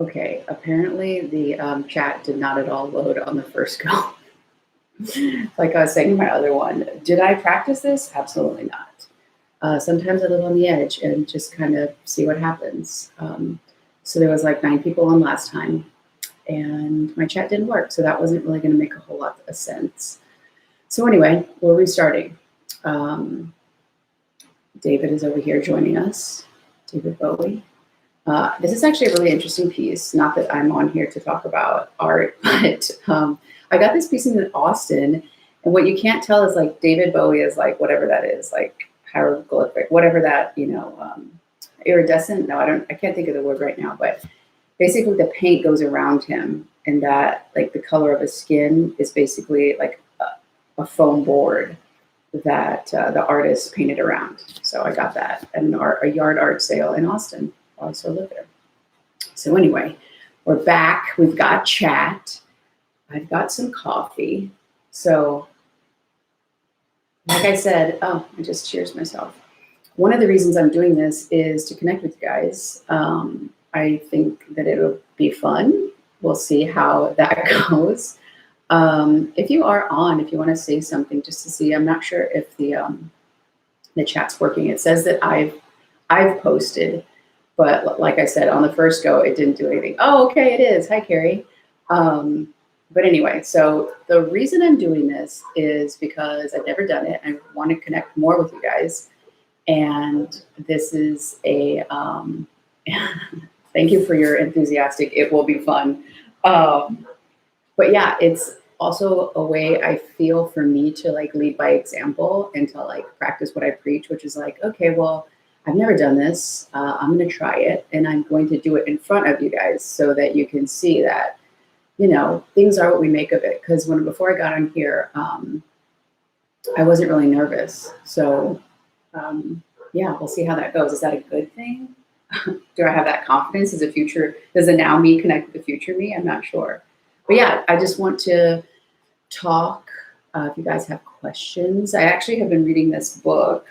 Okay, apparently the chat did not at all load on the first go. Like I was saying in my other one, did I practice this? Absolutely not. Sometimes I live on the edge and just kind of see what happens. So there was like 9 people on last time, and my chat didn't work, so that wasn't really going to make a whole lot of sense. So anyway, we're restarting. David is over here joining us, David Bowie. This is actually a really interesting piece. Not that I'm on here to talk about art, but I got this piece in Austin, and what you can't tell is like David Bowie is like whatever that is, like hieroglyphic, whatever that, iridescent. No, I can't think of the word right now, but basically the paint goes around him, and that like the color of his skin is basically like a foam board that the artist painted around. So I got that at a yard art sale in Austin. I also live there. So anyway, we're back. We've got chat. I've got some coffee. So like I said, I just cheers myself. One of the reasons I'm doing this is to connect with you guys. I think that it'll be fun. We'll see how that goes. If you are on, if you want to say something just to see, I'm not sure if the chat's working. It says that I've posted, but like I said, on the first go, it didn't do anything. Oh, okay, it is. Hi, Carrie. But anyway, so the reason I'm doing this is because I've never done it. I want to connect more with you guys. And this is a, thank you for your enthusiastic, it will be fun. But yeah, it's also a way I feel for me to like lead by example and to like practice what I preach, which is like, okay, well, I've never done this. I'm going to try it, and I'm going to do it in front of you guys so that you can see that, things are what we make of it. Because before I got on here, I wasn't really nervous. So yeah, we'll see how that goes. Is that a good thing? Do I have that confidence? Does the now me connect with the future me? I'm not sure. But yeah, I just want to talk. If you guys have questions, I actually have been reading this book.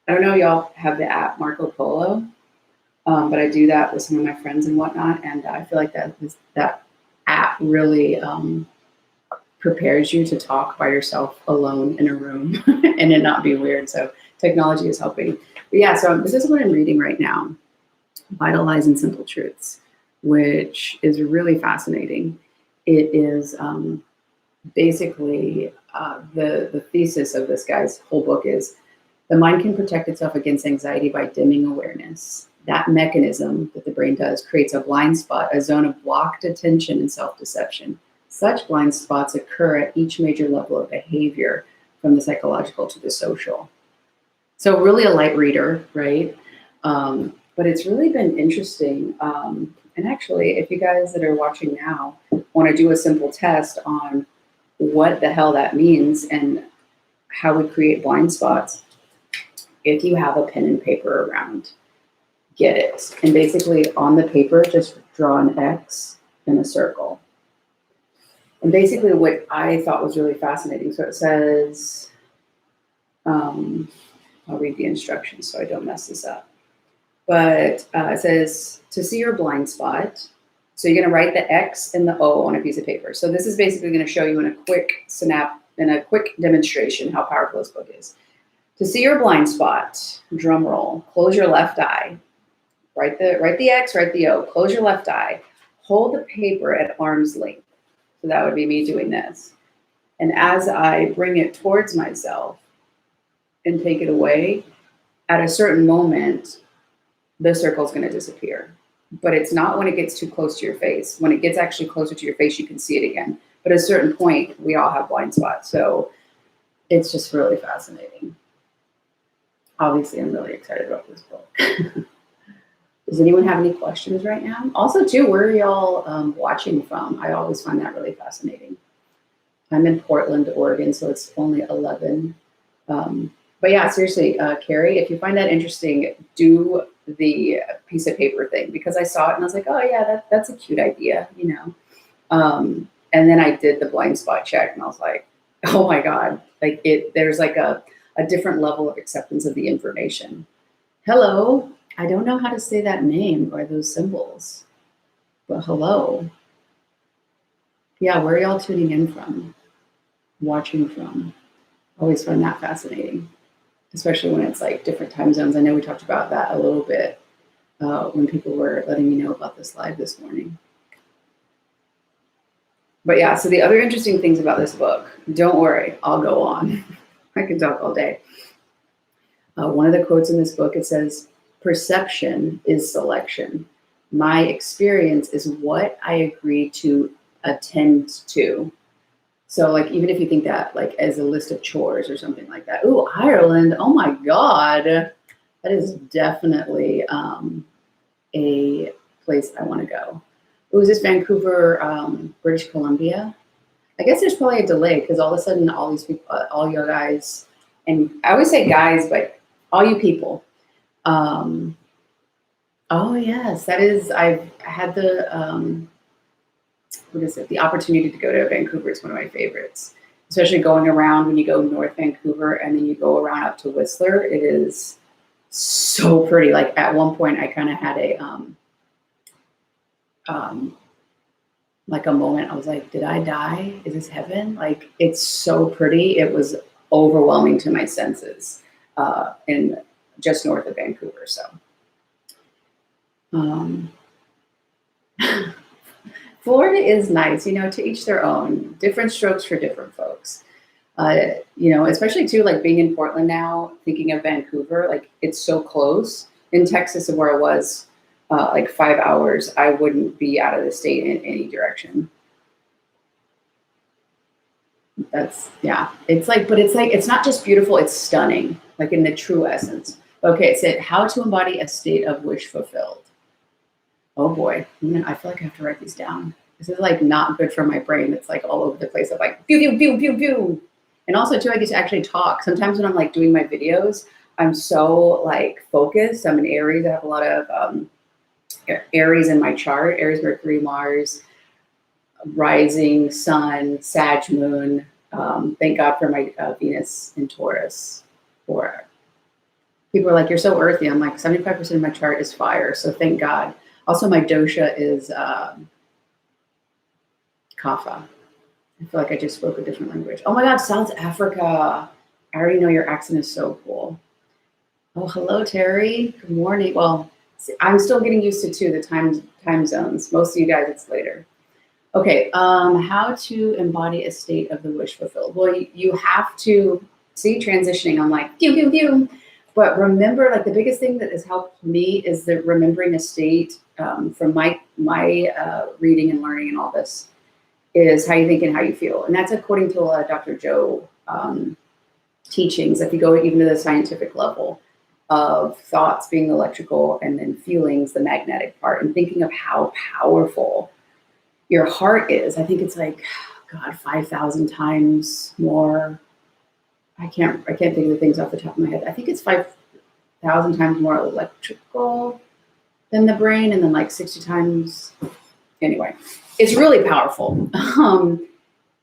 I don't know, y'all have the app Marco Polo, but I do that with some of my friends and whatnot, and I feel like that app really prepares you to talk by yourself alone in a room and it not be weird. So technology is helping. But yeah, so this is what I'm reading right now, Vitalizing Simple Truths, which is really fascinating. It is basically the thesis of this guy's whole book is the mind can protect itself against anxiety by dimming awareness. That mechanism that the brain does creates a blind spot, a zone of blocked attention and self-deception. Such blind spots occur at each major level of behavior, from the psychological to the social. So really a light reader, right? But it's really been interesting. And actually, if you guys that are watching now want to do a simple test on what the hell that means and how we create blind spots, if you have a pen and paper around, get it. And basically on the paper, just draw an X in a circle. And basically what I thought was really fascinating, so it says, I'll read the instructions so I don't mess this up. But it says to see your blind spot. So you're going to write the X and the O on a piece of paper. So this is basically going to show you in a quick demonstration how powerful this book is. To see your blind spot, drum roll, close your left eye. Write the X, write the O, close your left eye. Hold the paper at arm's length. So that would be me doing this. And as I bring it towards myself and take it away, at a certain moment, the circle is going to disappear. But it's not when it gets too close to your face. When it gets actually closer to your face, you can see it again. But at a certain point, we all have blind spots. So it's just really fascinating. Obviously, I'm really excited about this book. Does anyone have any questions right now? Also, too, where are y'all watching from? I always find that really fascinating. I'm in Portland, Oregon, so it's only 11. But yeah, seriously, Carrie, if you find that interesting, do the piece of paper thing, because I saw it and I was like, oh yeah, that's a cute idea, And then I did the blind spot check and I was like, oh my God, there's like a different level of acceptance of the information. Hello, I don't know how to say that name or those symbols. But hello. Yeah, where are y'all tuning in from? Watching from? Always find that fascinating, especially when it's like different time zones. I know we talked about that a little bit when people were letting me know about this live this morning. But yeah, so the other interesting things about this book, don't worry, I'll go on. I can talk all day. One of the quotes in this book, it says, perception is selection. My experience is what I agree to attend to. So like, even if you think that like as a list of chores or something like that, ooh, Ireland, oh my God, that is definitely a place I want to go. Ooh, is this Vancouver, British Columbia? I guess there's probably a delay because all of a sudden all these people, all you guys, and I always say guys, but all you people. Oh yes, that is, I've had the, what is it? The opportunity to go to Vancouver is one of my favorites, especially going around when you go North Vancouver and then you go around up to Whistler. It is so pretty. Like at one point I kind of had a, like a moment. I was like, did I die? Is this heaven? Like, it's so pretty. It was overwhelming to my senses in just north of Vancouver. So, Florida is nice, you know, to each their own, different strokes for different folks. You know, especially too, like being in Portland now, thinking of Vancouver, like it's so close. In Texas, where I was like 5 hours, I wouldn't be out of the state in any direction. That's, yeah, it's like, but it's like, it's not just beautiful, it's stunning, like in the true essence. Okay, it said how to embody a state of wish fulfilled. Oh boy, I feel like I have to write these down. This is like not good for my brain. It's like all over the place. I'm like, pew, pew, pew, pew, pew. And also too, I get to actually talk. Sometimes when I'm like doing my videos, I'm so like focused. I'm an Aries. I have a lot of Aries in my chart, Aries, Mercury, Mars, rising, sun, Sag, moon. Thank God for my Venus in Taurus. Or people are like, you're so earthy. I'm like, 75% of my chart is fire. So thank God. Also, my dosha is Kapha. I feel like I just spoke a different language. Oh my God, South Africa. I already know your accent is so cool. Oh, hello, Terry. Good morning. Well, I'm still getting used to too, the time zones. Most of you guys, it's later. Okay, how to embody a state of the wish fulfilled. Well, you have to see transitioning. I'm like, pew, pew, pew. But remember, like the biggest thing that has helped me is that remembering a state from my reading and learning and all this is how you think and how you feel. And that's according to Dr. Joe teachings. If you go even to the scientific level of thoughts being electrical and then feelings, the magnetic part, and thinking of how powerful your heart is. I think it's like, God, 5,000 times more. I can't think of the things off the top of my head. I think it's 5,000 times more electrical than the brain, and then like 60 times. Anyway, it's really powerful.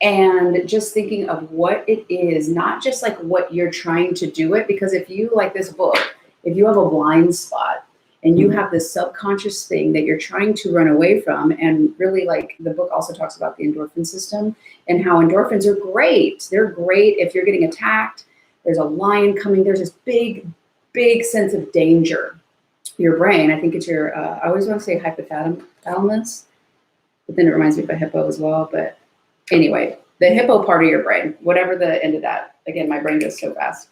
And just thinking of what it is, not just like what you're trying to do it, because if you, like this book, if you have a blind spot and you have this subconscious thing that you're trying to run away from, and really like the book also talks about the endorphin system and how endorphins are great. They're great if you're getting attacked, there's a lion coming, there's this big, big sense of danger. Your brain, I think it's your, I always want to say hypothalamus, but then it reminds me of a hippo as well. But anyway, the hippo part of your brain, whatever the end of that, again, my brain goes so fast.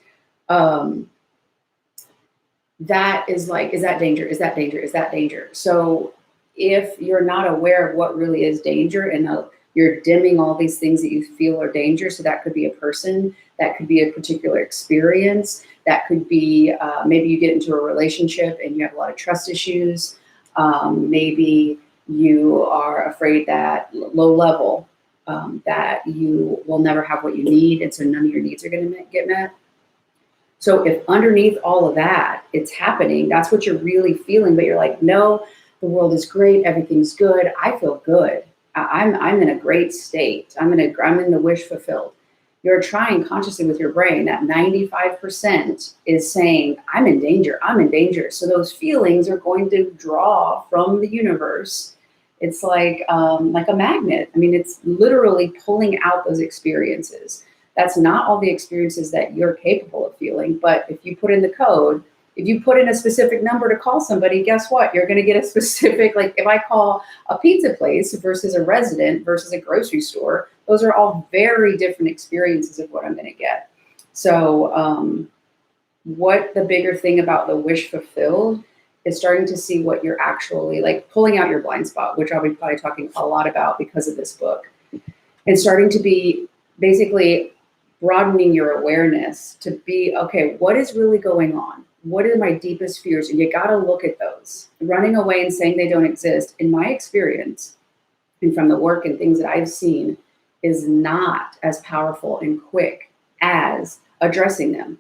That is like, is that danger? Is that danger? Is that danger? So if you're not aware of what really is danger and you're dimming all these things that you feel are danger, so that could be a person, that could be a particular experience, that could be maybe you get into a relationship and you have a lot of trust issues. Maybe you are afraid that low level, that you will never have what you need, and so none of your needs are going to get met. So if underneath all of that, it's happening, that's what you're really feeling, but you're like, no, the world is great, everything's good, I feel good, I'm in a great state, I'm in the wish fulfilled. You're trying consciously with your brain that 95% is saying, I'm in danger, I'm in danger. So those feelings are going to draw from the universe It's like a magnet. I mean, it's literally pulling out those experiences. That's not all the experiences that you're capable of feeling, but if you put in the code, if you put in a specific number to call somebody, guess what? You're going to get a specific, like if I call a pizza place versus a resident versus a grocery store, those are all very different experiences of what I'm going to get. So what the bigger thing about the wish fulfilled is starting to see what you're actually, like pulling out your blind spot, which I'll be probably talking a lot about because of this book, and starting to be basically broadening your awareness to be, okay, what is really going on? What are my deepest fears? And you got to look at those. Running away and saying they don't exist, in my experience, and from the work and things that I've seen, is not as powerful and quick as addressing them.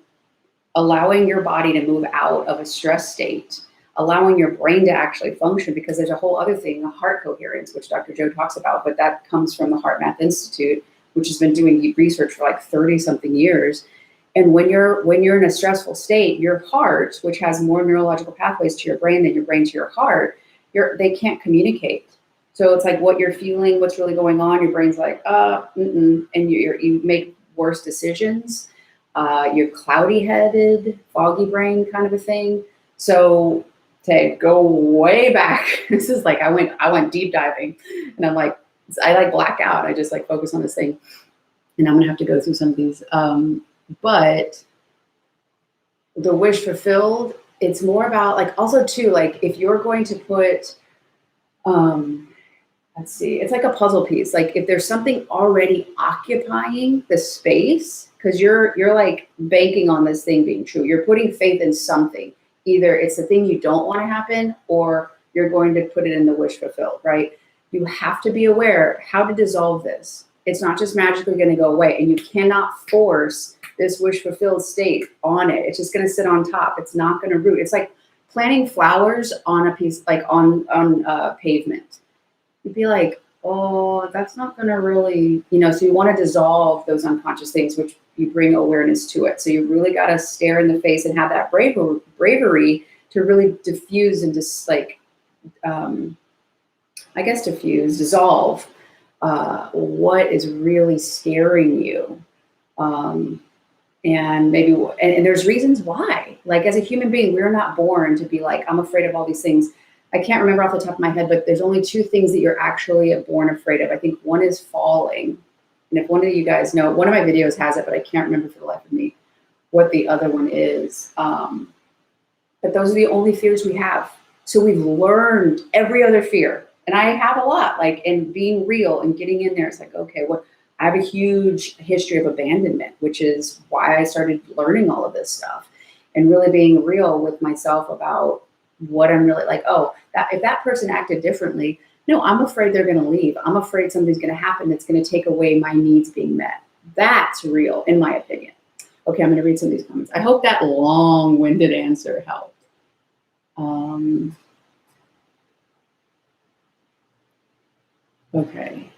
Allowing your body to move out of a stress state, allowing your brain to actually function, because there's a whole other thing, heart coherence, which Dr. Joe talks about, but that comes from the Heart Math Institute, which has been doing research for like 30 something years. And when you're in a stressful state, your heart, which has more neurological pathways to your brain than your brain to your heart, they can't communicate. So it's like what you're feeling, what's really going on, your brain's like, and you make worse decisions. You're cloudy headed, foggy brain kind of a thing. So to go way back, this is like, I went deep diving, and I'm like, I like black out. I just like focus on this thing, and I'm gonna have to go through some of these. But the wish fulfilled, it's more about like, also too, like if you're going to put, let's see, it's like a puzzle piece. Like if there's something already occupying the space, because you're like banking on this thing being true. You're putting faith in something. Either it's the thing you don't want to happen, or you're going to put it in the wish fulfilled, right? You have to be aware how to dissolve this. It's not just magically going to go away, and you cannot force this wish fulfilled state on it. It's just going to sit on top. It's not going to root. It's like planting flowers on a piece, like on pavement. You'd be like, oh, that's not going to really, so you want to dissolve those unconscious things, which you bring awareness to it. So you really got to stare in the face and have that bravery to really diffuse and just like, dissolve what is really scaring you. And maybe, and there's reasons why. Like as a human being, we're not born to be like, I'm afraid of all these things. I can't remember off the top of my head, but there's only two things that you're actually born afraid of. I think one is falling. And if one of you guys know, one of my videos has it, but I can't remember for the life of me what the other one is. But those are the only fears we have. So we've learned every other fear. And I have a lot, like in being real and getting in there. It's like, okay, I have a huge history of abandonment, which is why I started learning all of this stuff and really being real with myself about what I'm really like. Oh, if that person acted differently, no, I'm afraid they're going to leave. I'm afraid something's going to happen that's going to take away my needs being met. That's real, in my opinion. Okay, I'm going to read some of these comments. I hope that long-winded answer helped. Okay.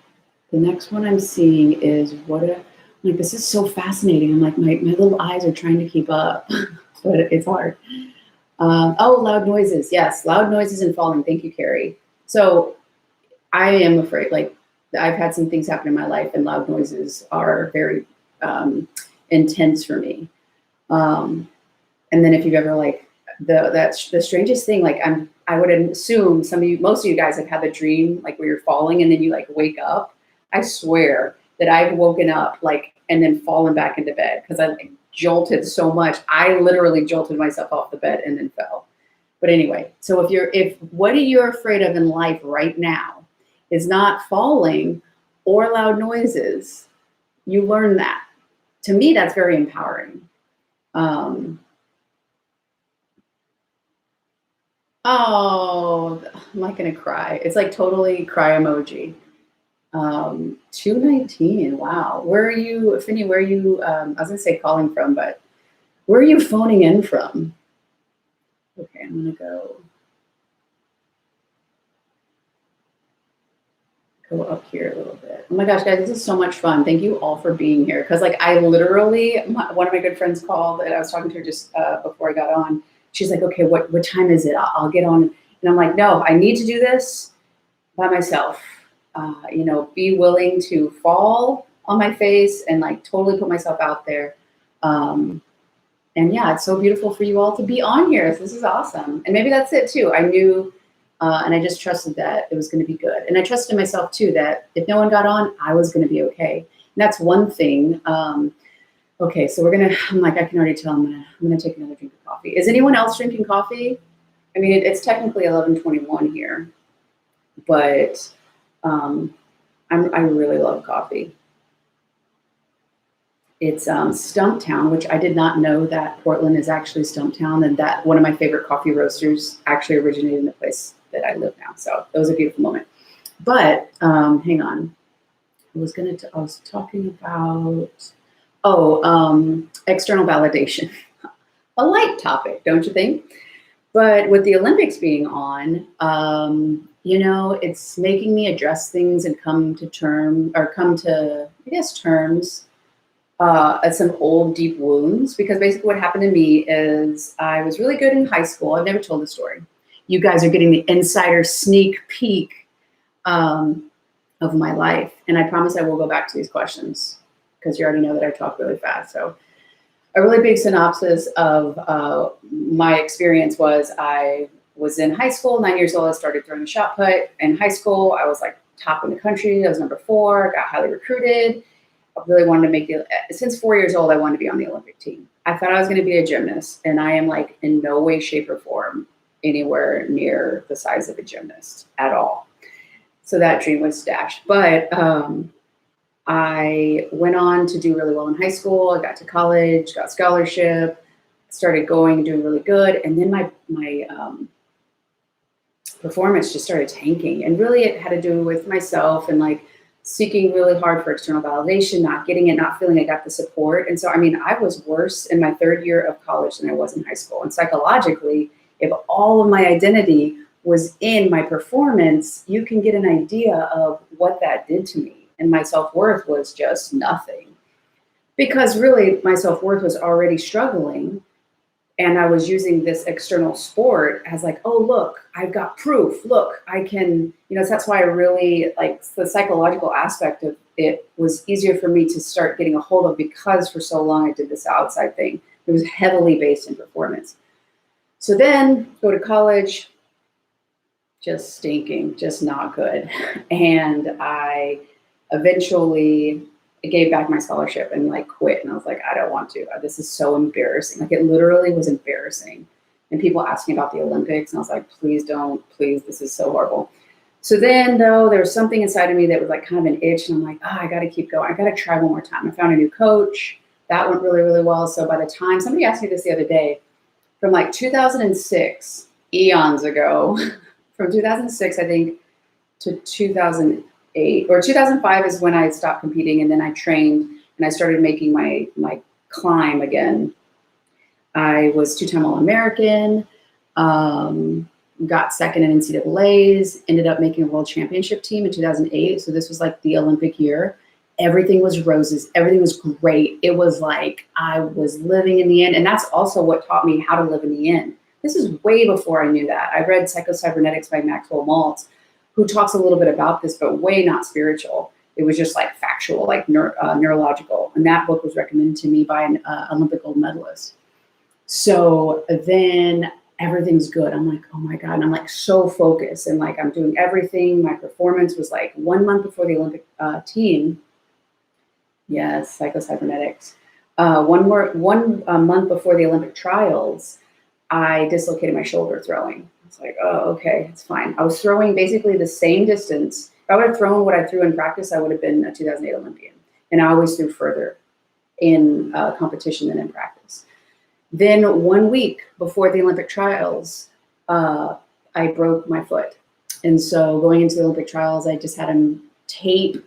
The next one I'm seeing is this is so fascinating. I'm like, my little eyes are trying to keep up, but it's hard. Loud noises. Yes, loud noises and falling. Thank you, Carrie. So I am afraid, like I've had some things happen in my life, and loud noises are very intense for me. And then if you've ever like the strangest thing, like I would assume most of you guys have had the dream like where you're falling and then you like wake up. I swear that I've woken up like and then fallen back into bed because I like jolted so much. I literally jolted myself off the bed and then fell. But anyway, so if what you're afraid of in life right now is not falling or loud noises, you learn that. To me, that's very empowering. Oh, I'm not gonna cry. It's like totally cry emoji. 219. Wow. Where are you, Finny? Where are you? I was gonna say calling from, but where are you phoning in from? Okay, I'm gonna go up here a little bit. Oh my gosh, guys, this is so much fun. Thank you all for being here. Because like I literally, one of my good friends called, and I was talking to her just before I got on. She's like, okay, what time is it? I'll get on. And I'm like, no, I need to do this. by myself. Be willing to fall on my face and like totally put myself out there. And yeah, it's so beautiful for you all to be on here. This is awesome. And maybe that's it too. I knew, and I just trusted that it was going to be good. And I trusted myself too, that if no one got on, I was going to be okay. And that's one thing. Okay, so I'm like, I can already tell I'm gonna take another drink of coffee. Is anyone else drinking coffee? I mean, it's technically 11:21 here, but I really love coffee. It's Stumptown, which I did not know that Portland is actually Stumptown, and that one of my favorite coffee roasters actually originated in the place that I live now. So that was a beautiful moment. But hang on, I was talking about external validation. A light topic, don't you think? But with the Olympics being on, it's making me address things and come to terms at some old deep wounds. Because basically what happened to me is I was really good in high school. I've never told the story. You guys are getting the insider sneak peek of my life. And I promise I will go back to these questions because you already know that I talk really fast. So a really big synopsis of my experience was I was in high school, 9 years old. I started throwing a shot put. In high school, I was like top in the country. I was number 4, got highly recruited. I really wanted to make it. Since 4 years old, I wanted to be on the Olympic team. I thought I was going to be a gymnast, and I am like in no way, shape, or form anywhere near the size of a gymnast at all. So that dream was dashed. But I went on to do really well in high school. I got to college, got scholarship, started going and doing really good. And then my performance just started tanking. And really it had to do with myself and like seeking really hard for external validation, not getting it, not feeling I got the support. And so, I mean, I was worse in my 3rd year of college than I was in high school. And psychologically, if all of my identity was in my performance, you can get an idea of what that did to me. And my self-worth was just nothing. Because really, my self-worth was already struggling. And I was using this external sport as like, oh, look, I've got proof. Look, I can, that's why I really like the psychological aspect of it was easier for me to start getting a hold of because for so long I did this outside thing. It was heavily based in performance. So then go to college, just stinking, just not good. And I eventually gave back my scholarship and like quit. And I was like, I don't want to. This is so embarrassing. Like it literally was embarrassing. And people asked me about the Olympics and I was like, please don't, please. This is so horrible. So then though, there was something inside of me that was like kind of an itch. And I'm like, I got to keep going. I got to try one more time. I found a new coach. That went really, really well. So by the time somebody asked me this the other day, from like 2006, eons ago, from 2006, I think, to 2008 or 2005 is when I stopped competing, and then I trained and I started making my climb again. I was 2-time All-American, got second in NCAAs, ended up making a world championship team in 2008. So this was like the Olympic year. Everything was roses. Everything was great. It was like I was living in the end. And that's also what taught me how to live in the end. This is way before I knew that. I read Psycho-Cybernetics by Maxwell Maltz, who talks a little bit about this, but way not spiritual. It was just like factual, like neurological. And that book was recommended to me by an Olympic gold medalist. So then everything's good. I'm like, oh my God. And I'm like so focused and like I'm doing everything. My performance was like 1 month before the Olympic team. Yes, Psycho-Cybernetics. 1 month before the Olympic trials, I dislocated my shoulder throwing. It's like, oh, okay, it's fine. I was throwing basically the same distance. If I would have thrown what I threw in practice, I would have been a 2008 Olympian. And I always threw further in competition than in practice. Then 1 week before the Olympic trials, I broke my foot. And so going into the Olympic trials, I just had them tape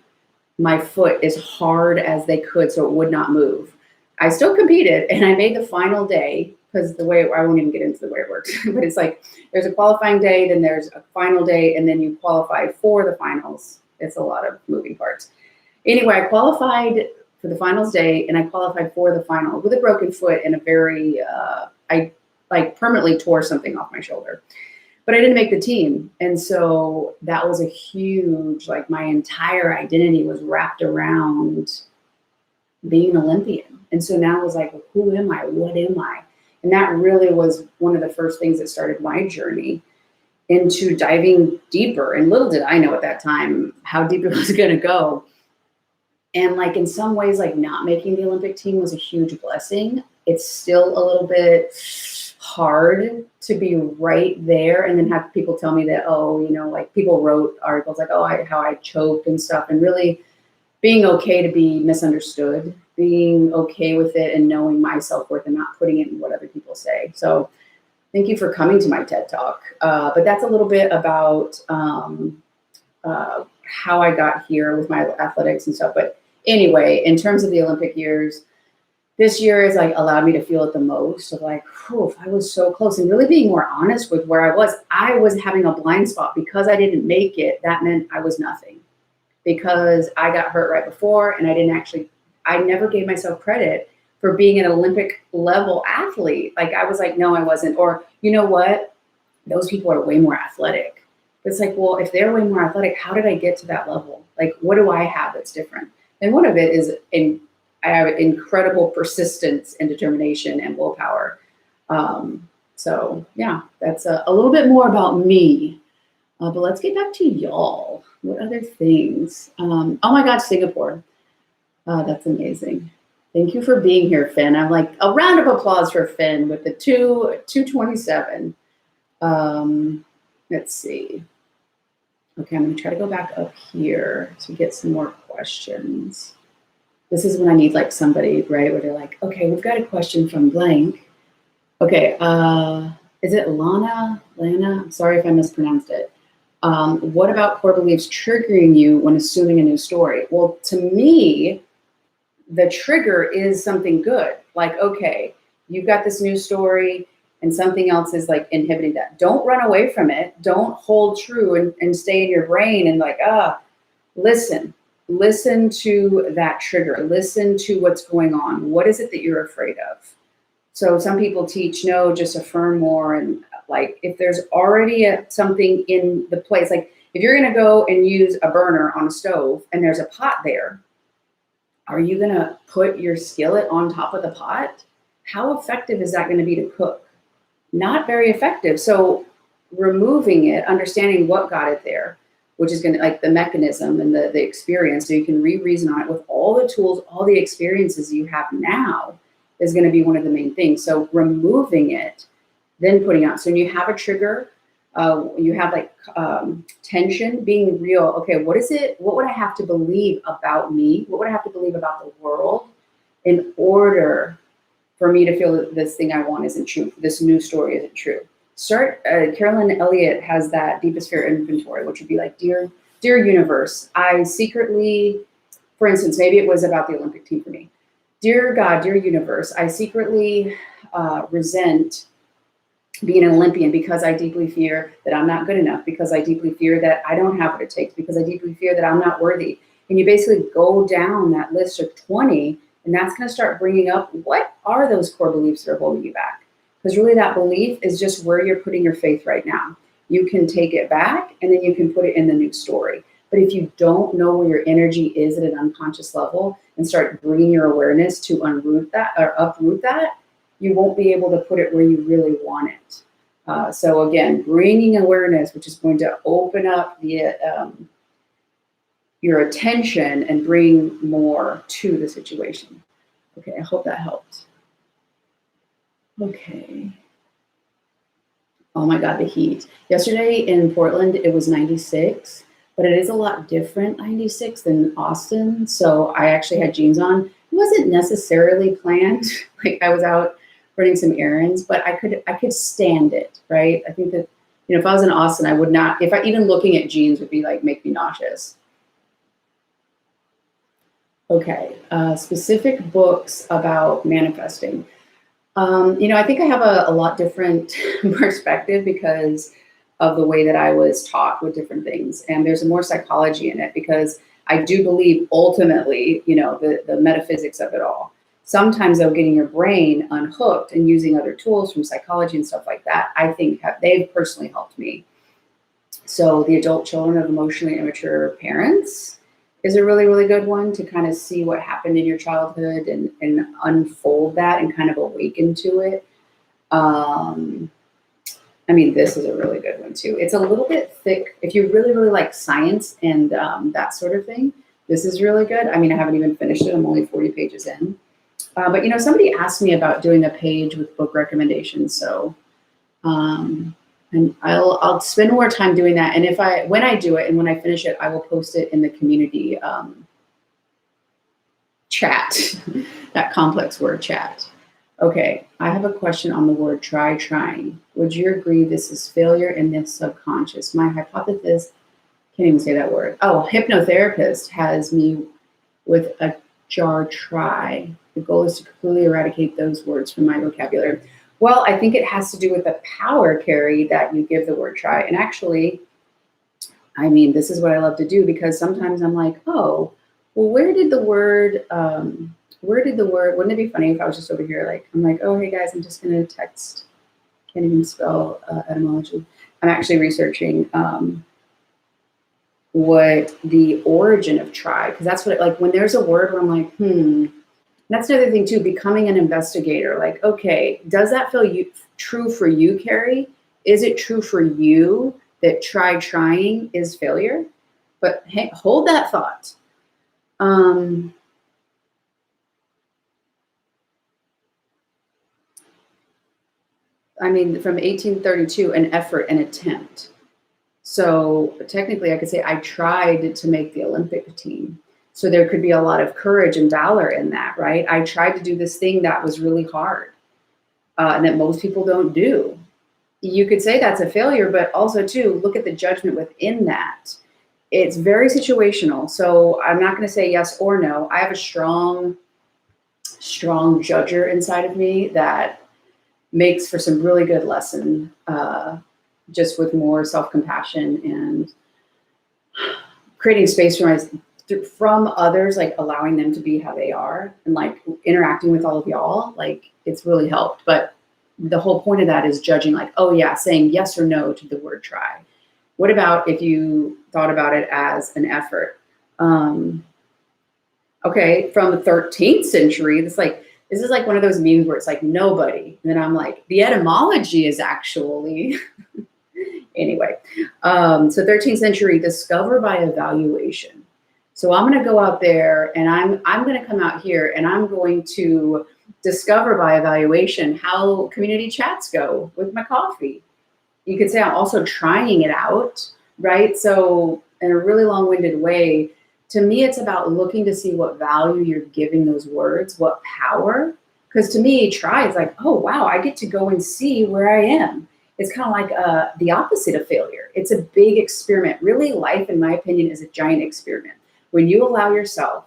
my foot as hard as they could so it would not move. I still competed and I made the final day, because the way, I won't even get into the way it works, but it's like there's a qualifying day, then there's a final day, and then you qualify for the finals. It's a lot of moving parts. Anyway, I qualified for the finals day and I qualified for the final with a broken foot and a very, I like permanently tore something off my shoulder. but I didn't make the team. And so that was a huge, like my entire identity was wrapped around being an Olympian. And so now I was like, well, who am I? What am I? And that really was one of the first things that started my journey into diving deeper. And little did I know at that time how deep it was going to go. And like in some ways, like not making the Olympic team was a huge blessing. It's still a little bit hard to be right there and then have people tell me that, oh, you know, like people wrote articles like, oh, how I choked and stuff, and really being okay to be misunderstood, being okay with it and knowing my self-worth and not putting it in what other people say. So thank you for coming to my TED Talk. But that's a little bit about how I got here with my athletics and stuff. But anyway, in terms of the Olympic years, this year has like allowed me to feel it the most of like, whew, I was so close, and really being more honest with where I was. I was having a blind spot because I didn't make it. That meant I was nothing, because I got hurt right before, and I never gave myself credit for being an Olympic level athlete. Like I was like, no, I wasn't. Or you know what? Those people are way more athletic. It's like, well, if they're way more athletic, how did I get to that level? Like, what do I have that's different? And one of it is I have incredible persistence and determination and willpower. So yeah, that's a little bit more about me. But let's get back to y'all. What other things? Oh my God, Singapore. That's amazing. Thank you for being here, Finn. I'm like, a round of applause for Finn with the 227. Let's see. Okay, I'm gonna try to go back up here to get some more questions. This is when I need like somebody, right, where they're like, okay, we've got a question from blank. Okay, is it Lana? I'm sorry if I mispronounced it. What about core beliefs triggering you when assuming a new story? Well, to me, the trigger is something good. Like, okay, you've got this new story and something else is like inhibiting that. Don't run away from it. Don't hold true and stay in your brain and like, listen to that trigger. Listen to what's going on. What is it that you're afraid of? So some people teach, no, just affirm more. And like, if there's already something in the place, like if you're going to go and use a burner on a stove and there's a pot there, are you going to put your skillet on top of the pot? How effective is that going to be to cook? Not very effective. So removing it, understanding what got it there, which is going to like the mechanism and the experience, so you can reason on it with all the tools, all the experiences you have now, is going to be one of the main things. So removing it, then putting out. So when you have a trigger, you have like tension, being real. Okay, what is it? What would I have to believe about me? What would I have to believe about the world in order for me to feel that this thing I want isn't true, this new story isn't true? Carolyn Elliott has that deepest fear inventory, which would be like, dear universe, I secretly, for instance, maybe it was about the Olympic team for me. Dear God, dear universe, I secretly resent being an Olympian because I deeply fear that I'm not good enough, because I deeply fear that I don't have what it takes, because I deeply fear that I'm not worthy. And you basically go down that list of 20, and that's going to start bringing up, what are those core beliefs that are holding you back? Because really that belief is just where you're putting your faith right now. You can take it back and then you can put it in the new story. But if you don't know where your energy is at an unconscious level and start bringing your awareness to unroot that or uproot that, you won't be able to put it where you really want it. So again, bringing awareness, which is going to open up the your attention and bring more to the situation. Okay, I hope that helped. Okay. Oh my God, the heat. Yesterday in Portland, it was 96, but it is a lot different 96 than Austin. So I actually had jeans on. It wasn't necessarily planned. Like I was out running some errands, but I could stand it, right? I think that, you know, if I was in Austin, I would not, if I even looking at jeans would be like, make me nauseous. Okay, specific books about manifesting. You know, I think I have a lot different perspective because of the way that I was taught with different things. And there's more psychology in it because I do believe ultimately, you know, the metaphysics of it all. Sometimes though, getting your brain unhooked and using other tools from psychology and stuff like that, I think they've personally helped me. So the adult children of emotionally immature parents is a really, really good one to kind of see what happened in your childhood and unfold that and kind of awaken to it. I mean, this is a really good one too. It's a little bit thick. If you really, really like science and that sort of thing, this is really good. I mean, I haven't even finished it. I'm only 40 pages in. But you know, somebody asked me about doing a page with book recommendations. So, and I'll spend more time doing that. And when I do it and when I finish it, I will post it in the community chat, that complex word chat. Okay, I have a question on the word trying. Would you agree this is failure in the subconscious? My hypothesis, can't even say that word. Oh, hypnotherapist has me with a jar try. The goal is to completely eradicate those words from my vocabulary. Well, I think it has to do with the power, Carrie, that you give the word try. And actually, I mean, this is what I love to do because sometimes I'm like, oh, well, where did the word, wouldn't it be funny if I was just over here, like, I'm like, oh, hey guys, I'm just going to text, can't even spell etymology. I'm actually researching what the origin of try, because that's what, like, when there's a word where I'm like, that's another thing too, becoming an investigator. Like, okay, does that feel true for you, Carrie? Is it true for you that trying is failure? But hey, hold that thought. I mean, from 1832, an effort, an attempt. So technically I could say I tried to make the Olympic team. So there could be a lot of courage and valor in that, right? I tried to do this thing that was really hard and that most people don't do. You could say that's a failure, but also too, look at the judgment within that. It's very situational. So I'm not going to say yes or no. I have a strong judger inside of me that makes for some really good lesson, just with more self-compassion and creating space from others, like allowing them to be how they are and like interacting with all of y'all. Like it's really helped. But the whole point of that is judging, like, oh yeah, saying yes or no to the word try. What about if you thought about it as an effort? Okay, from the 13th century, this is like one of those memes where it's like nobody. And then I'm like, the etymology is actually, anyway. So 13th century, discover by evaluation. So I'm going to go out there and I'm going to come out here and I'm going to discover by evaluation how community chats go with my coffee. You could say I'm also trying it out, right? So in a really long-winded way, to me, it's about looking to see what value you're giving those words, what power. Because to me, try is like, oh, wow, I get to go and see where I am. It's kind of like the opposite of failure. It's a big experiment. Really, life, in my opinion, is a giant experiment. When you allow yourself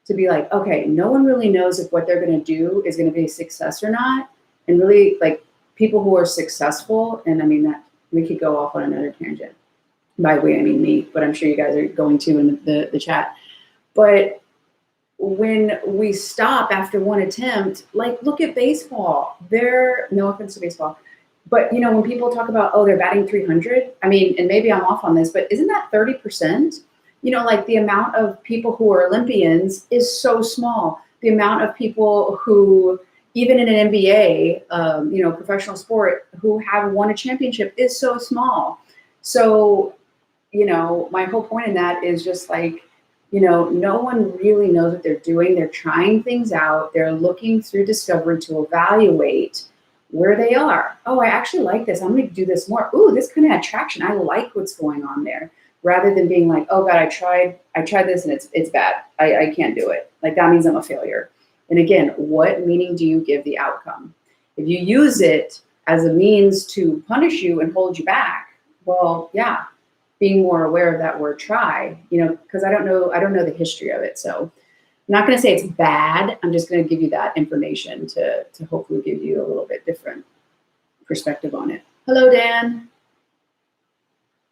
to be like, okay, no one really knows if what they're going to do is going to be a success or not. And really, like, people who are successful, and I mean that we could go off on another tangent. By the way, I mean me, but I'm sure you guys are going to in the chat. But when we stop after one attempt, like look at baseball. No offense to baseball, but you know, when people talk about, oh, they're batting 300, I mean, and maybe I'm off on this, but isn't that 30%? You know, like the amount of people who are Olympians is so small. The amount of people who, even in an NBA, you know, professional sport, who have won a championship is so small. So, you know, my whole point in that is just like, you know, no one really knows what they're doing. They're trying things out. They're looking through discovery to evaluate where they are. Oh, I actually like this. I'm going to do this more. Ooh, this kind of had traction. I like what's going on there. Rather than being like, oh God, I tried this and it's bad. I can't do it. Like that means I'm a failure. And again, what meaning do you give the outcome? If you use it as a means to punish you and hold you back, well, yeah, being more aware of that word try, you know, because I don't know the history of it. So I'm not going to say it's bad. I'm just going to give you that information to hopefully give you a little bit different perspective on it. Hello, Dan.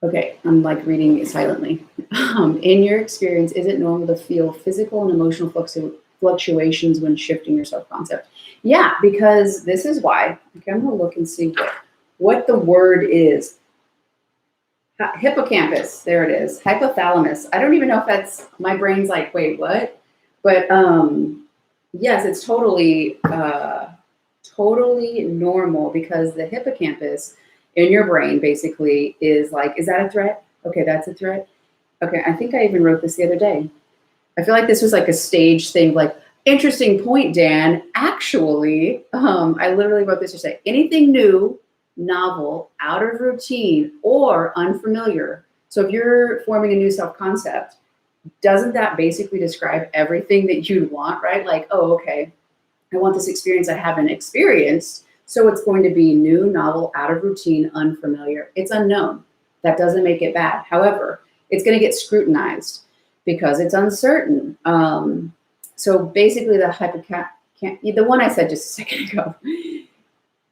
Okay, I'm like reading it silently. In your experience, is it normal to feel physical and emotional fluctuations when shifting your self-concept. Yeah, because this is why. Okay, I'm gonna look and see what the word is. Hippocampus, there it is. Hypothalamus. I don't even know if that's, my brain's like, wait, what? But yes, it's totally totally normal, because the hippocampus in your brain basically is like, is that a threat? Okay, that's a threat. Okay, I think I even wrote this the other day. I feel like this was like a stage thing, like, interesting point, Dan. Actually, I literally wrote this to say, anything new, novel, out of routine, or unfamiliar. So if you're forming a new self-concept, doesn't that basically describe everything that you want, right? Like, oh, okay, I want this experience I haven't experienced. So it's going to be new, novel, out of routine, unfamiliar. It's unknown. That doesn't make it bad. However, it's going to get scrutinized because it's uncertain. So basically the one I said just a second ago,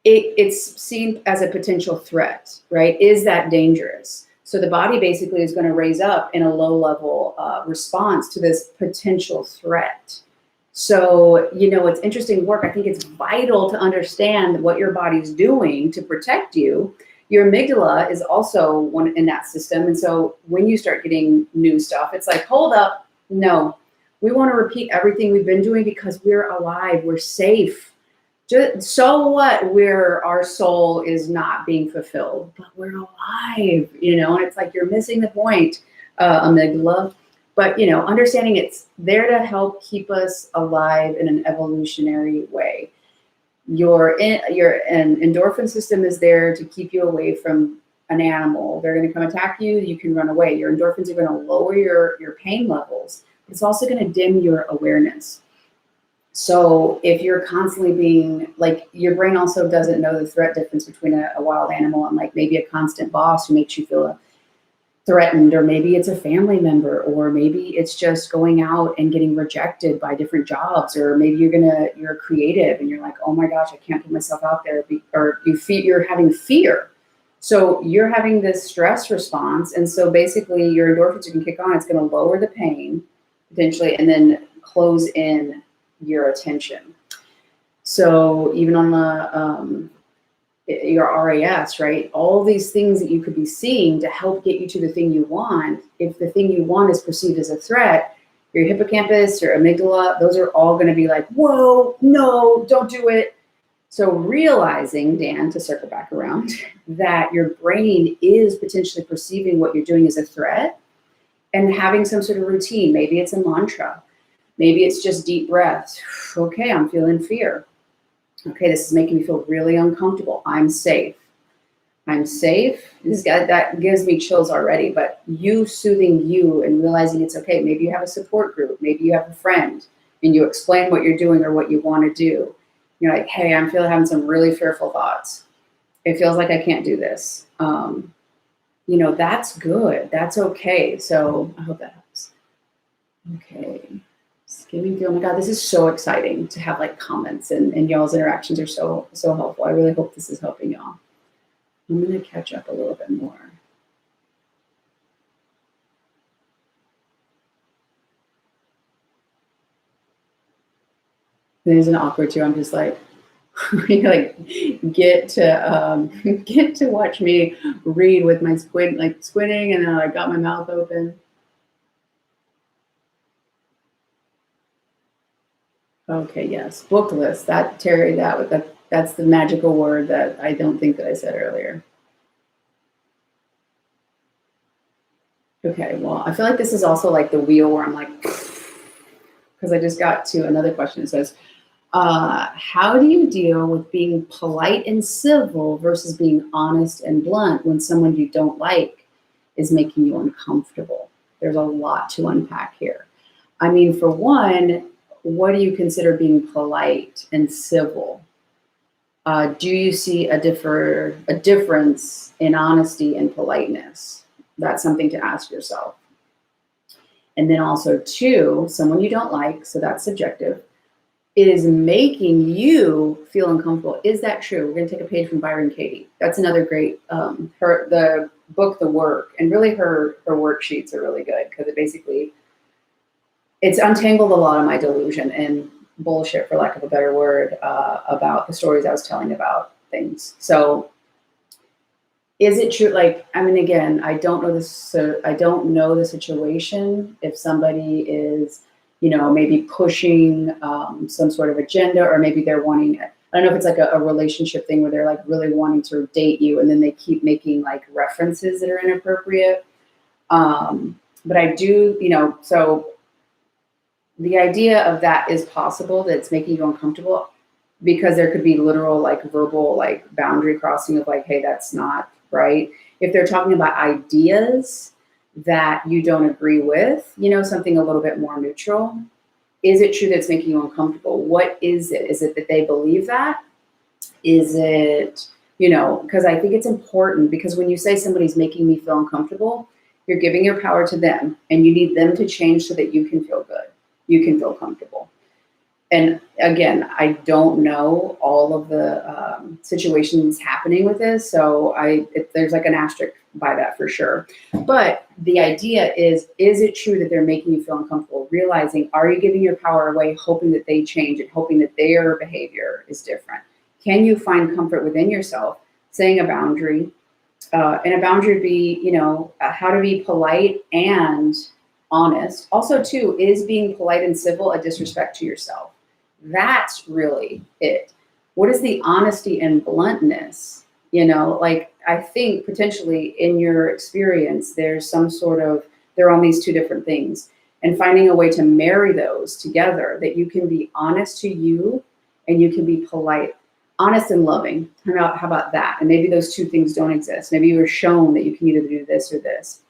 it's seen as a potential threat, right? Is that dangerous? So the body basically is going to raise up in a low level response to this potential threat. So, it's interesting work. I think it's vital to understand what your body's doing to protect you. Your amygdala is also one in that system. And so when you start getting new stuff, it's like, hold up, no, we want to repeat everything we've been doing because we're alive, we're safe. So what, our soul is not being fulfilled, but we're alive, and it's like, you're missing the point, amygdala. But, understanding it's there to help keep us alive in an evolutionary way. Your endorphin system is there to keep you away from an animal. They're going to come attack you. You can run away. Your endorphins are going to lower your pain levels. It's also going to dim your awareness. So if you're constantly being like, your brain also doesn't know the threat difference between a wild animal and like maybe a constant boss who makes you feel threatened, or maybe it's a family member, or maybe it's just going out and getting rejected by different jobs, or maybe you're creative and you're like, oh my gosh, I can't put myself out there, or you're having fear. So you're having this stress response. And so basically your endorphins can kick on. It's going to lower the pain potentially, and then close in your attention. So even on the, your RAS, right? All these things that you could be seeing to help get you to the thing you want. If the thing you want is perceived as a threat, your hippocampus, your amygdala, those are all going to be like, whoa, no, don't do it. So realizing, Dan, to circle back around, that your brain is potentially perceiving what you're doing as a threat and having some sort of routine. Maybe it's a mantra. Maybe it's just deep breaths. Okay, I'm feeling fear. Okay, this is making me feel really uncomfortable. I'm safe. I'm safe. That gives me chills already, but you soothing you and realizing it's okay. Maybe you have a support group. Maybe you have a friend and you explain what you're doing or what you want to do. You're like, hey, I'm having some really fearful thoughts. It feels like I can't do this. That's good. That's okay. So I hope that helps. Okay. Skimming through. Oh my God, this is so exciting to have like comments and y'all's interactions are so helpful. I really hope this is helping y'all. I'm going to catch up a little bit more. It isn't awkward too. I'm just like, get to watch me read with my squinting, and then I got my mouth open. Okay, yes, book list. That Terry, that's the magical word that I don't think that I said earlier. Okay, well, I feel like this is also like the wheel where I'm like, because I just got to another question. It says, how do you deal with being polite and civil versus being honest and blunt when someone you don't like is making you uncomfortable? There's a lot to unpack here. I mean, for one, what do you consider being polite and civil? Do you see a difference in honesty and politeness? That's something to ask yourself. And then also, two, someone you don't like, so that's subjective, is making you feel uncomfortable. Is that true? We're going to take a page from Byron Katie. That's another great, the book, The Work, and really her worksheets are really good because it basically it's untangled a lot of my delusion and bullshit, for lack of a better word, about the stories I was telling about things. So is it true? Like, I mean, again, I don't know this. So I don't know the situation. If somebody is, maybe pushing some sort of agenda, or maybe they're wanting, I don't know if it's like a relationship thing where they're like really wanting to date you, and then they keep making like references that are inappropriate. But I do, so the idea of that is possible, that it's making you uncomfortable, because there could be literal like verbal like boundary crossing of like, hey, that's not right. If they're talking about ideas that you don't agree with, something a little bit more neutral, is it true that it's making you uncomfortable? What is it? Is it that they believe that? Is it, because I think it's important, because when you say somebody's making me feel uncomfortable, you're giving your power to them, and you need them to change so that you can feel good. You can feel comfortable. And again, I don't know all of the situations happening with this, so there's like an asterisk by that for sure. But the idea is it true that they're making you feel uncomfortable? Realizing, are you giving your power away, hoping that they change and hoping that their behavior is different? Can you find comfort within yourself, saying a boundary? And a boundary would be, how to be polite and honest. Also, too, is being polite and civil a disrespect to yourself? That's really it. What is the honesty and bluntness? Like, I think potentially in your experience, there's some sort of, they're on these two different things, and finding a way to marry those together, that you can be honest to you and you can be polite, honest and loving. How about that? And maybe those two things don't exist. Maybe you were shown that you can either do this or this.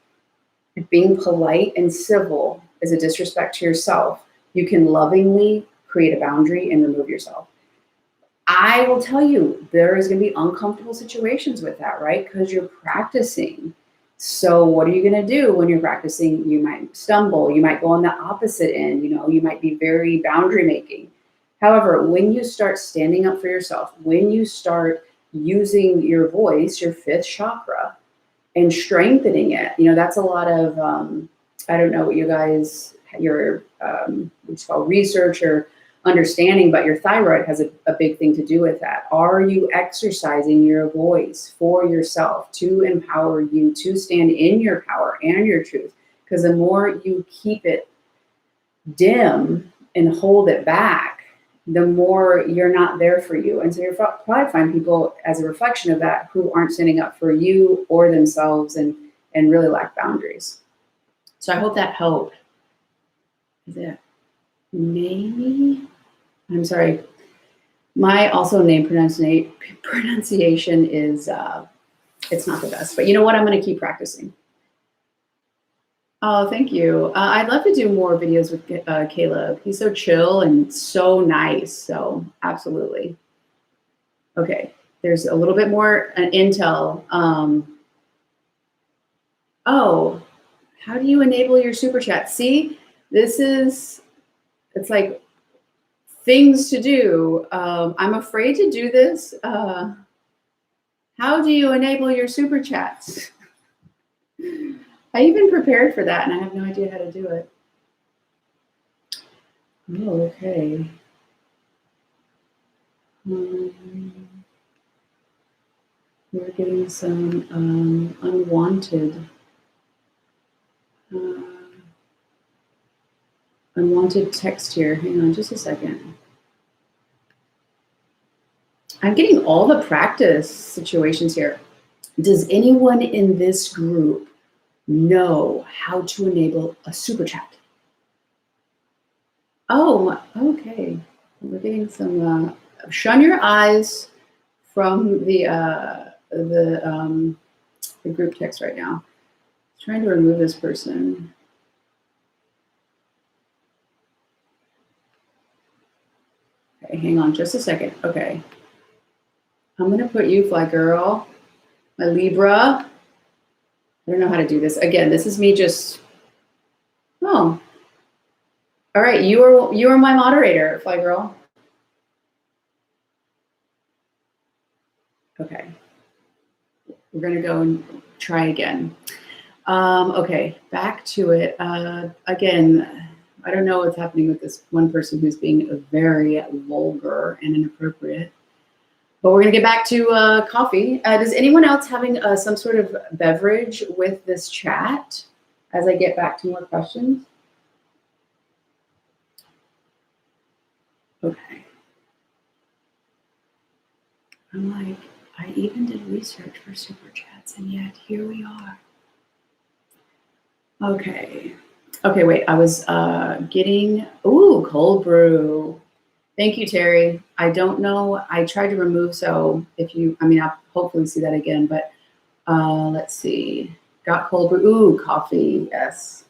If being polite and civil is a disrespect to yourself, you can lovingly create a boundary and remove yourself. I will tell you, there is going to be uncomfortable situations with that, right? Because you're practicing. So what are you going to do when you're practicing? You might stumble. You might go on the opposite end. You might be very boundary making. However, when you start standing up for yourself, when you start using your voice, your fifth chakra, and strengthening it, that's a lot of, I don't know what you guys, your what's called research or understanding, but your thyroid has a big thing to do with that. Are you exercising your voice for yourself to empower you to stand in your power and your truth? Because the more you keep it dim and hold it back, the more you're not there for you. And so you'll probably find people as a reflection of that who aren't standing up for you or themselves, and really lack boundaries. So I hope that helped. Is it maybe? I'm sorry. My also name pronunciation is, it's not the best, but you know what? I'm going to keep practicing. Oh, thank you. I'd love to do more videos with Caleb. He's so chill and so nice. So absolutely. Okay. There's a little bit more intel. Oh, how do you enable your super chat? See, it's like things to do. I'm afraid to do this. How do you enable your super chats? I even prepared for that, and I have no idea how to do it. Oh, okay. We're getting some unwanted text here. Hang on just a second. I'm getting all the practice situations here. Does anyone in this group know how to enable a super chat? Oh, okay. We're getting some, shun your eyes from the group text right now. I'm trying to remove this person. Okay, hang on just a second. Okay. I'm gonna put you, Fly Girl, my Libra. I don't know how to do this. Again, this is me just, oh. All right, you are my moderator, Fly Girl. Okay. We're gonna go and try again. Okay, back to it. Again, I don't know what's happening with this one person who's being very vulgar and inappropriate. But we're going to get back to coffee. Does anyone else having some sort of beverage with this chat as I get back to more questions? Okay. I'm like, I even did research for super chats, and yet here we are. Okay. Okay, wait. I was getting, cold brew. Thank you, Terry. I don't know. I tried to remove, so if you, I'll hopefully see that again, but let's see. Got cold brew. Ooh, coffee. Yes.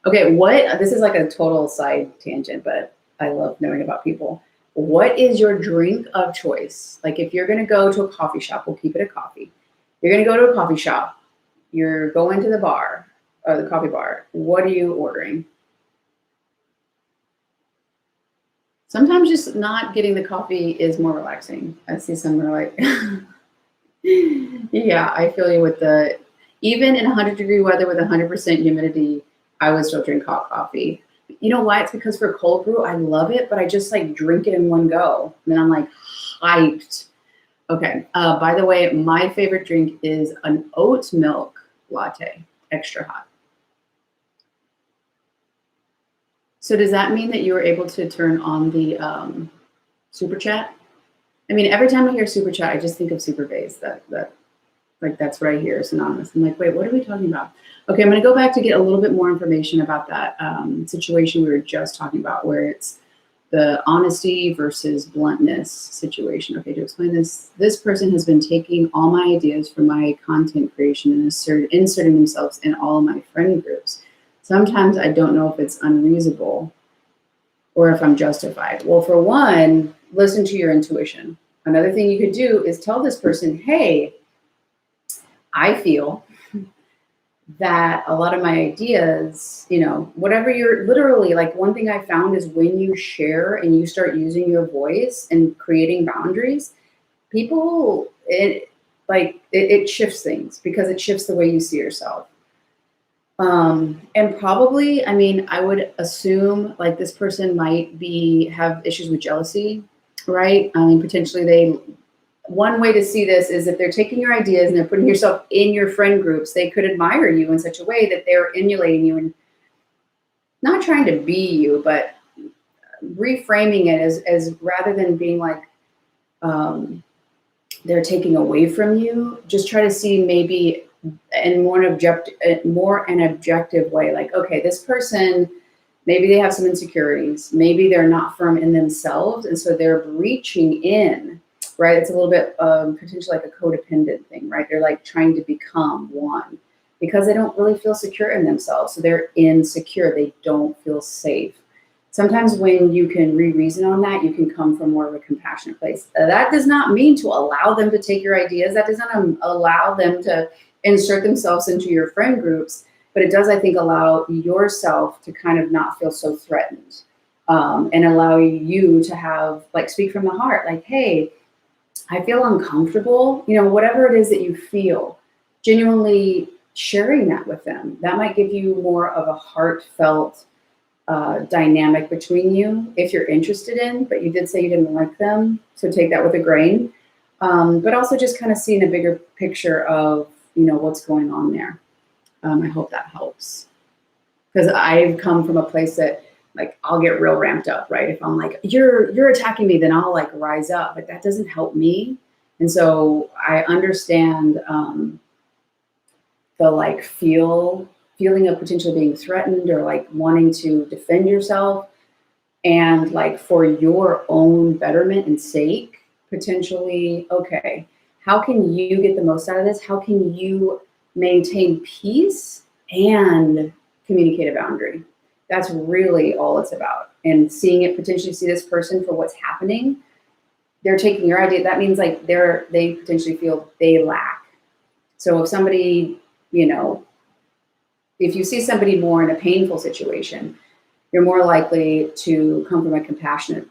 Okay, this is like a total side tangent, but I love knowing about people. What is your drink of choice? Like if you're going to go to a coffee shop, we'll keep it a coffee. You're going to go to a coffee shop. You're going to the bar or the coffee bar. What are you ordering? Sometimes just not getting the coffee is more relaxing. I see some are like, yeah, I feel you with even in 100-degree weather with 100% humidity, I would still drink hot coffee. You know why? It's because for cold brew, I love it, but I just like drink it in one go. And then I'm like hyped. Okay. By the way, my favorite drink is an oat milk latte, extra hot. So does that mean that you were able to turn on the super chat? I mean, every time I hear super chat, I just think of super bass. That's what I hear synonymous. I'm like, wait, what are we talking about? Okay, I'm going to go back to get a little bit more information about that situation we were just talking about, where it's the honesty versus bluntness situation. Okay, to explain this, this person has been taking all my ideas for my content creation and inserting themselves in all of my friend groups. Sometimes I don't know if it's unreasonable or if I'm justified. Well, for one, listen to your intuition. Another thing you could do is tell this person, hey, I feel that a lot of my ideas, whatever you're literally like, one thing I found is when you share and you start using your voice and creating boundaries, people, it shifts things because it shifts the way you see yourself. And probably, I would assume like this person might have issues with jealousy, right? Potentially one way to see this is if they're taking your ideas and they're putting yourself in your friend groups, they could admire you in such a way that they're emulating you and not trying to be you, but reframing it as rather than being like, they're taking away from you, just try to see maybe in more an objective way, like, okay, this person, maybe they have some insecurities, maybe they're not firm in themselves, and so they're reaching in, right? It's a little bit potentially like a codependent thing, right? They're like trying to become one because they don't really feel secure in themselves, so they're insecure, they don't feel safe. Sometimes when you can reason on that, you can come from more of a compassionate place. That does not mean to allow them to take your ideas. That does not allow them to insert themselves into your friend groups, but it does, I think, allow yourself to kind of not feel so threatened, and allow you to have, like, speak from the heart, like, hey, I feel uncomfortable, whatever it is that you feel, genuinely sharing that with them. That might give you more of a heartfelt dynamic between you if you're interested in, but you did say you didn't like them, so take that with a grain. But also just kind of seeing a bigger picture of, what's going on there. I hope that helps. Because I've come from a place that, like, I'll get real ramped up, right? If I'm like, you're attacking me, then I'll like rise up, but that doesn't help me. And so I understand the like feeling of potentially being threatened or like wanting to defend yourself, and like for your own betterment and sake, potentially, okay, how can you get the most out of this? How can you maintain peace and communicate a boundary? That's really all it's about. And potentially see this person for what's happening. They're taking your idea. That means like they potentially feel they lack. So if somebody, if you see somebody more in a painful situation, you're more likely to come from a compassionate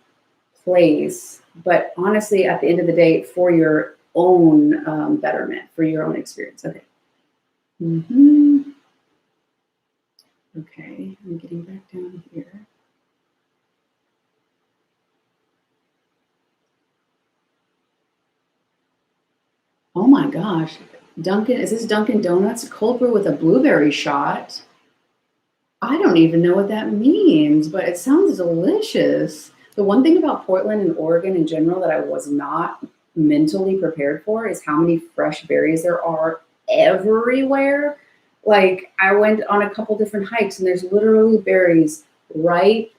place. But honestly, at the end of the day, for your own betterment, for your own experience. Okay. Okay, I'm getting back down here. Oh my gosh. Dunkin', is this Dunkin' Donuts? Cold brew with a blueberry shot. I don't even know what that means, but it sounds delicious. The one thing about Portland and Oregon in general that I was not mentally prepared for is how many fresh berries there are everywhere. Like I went on a couple different hikes and there's literally berries right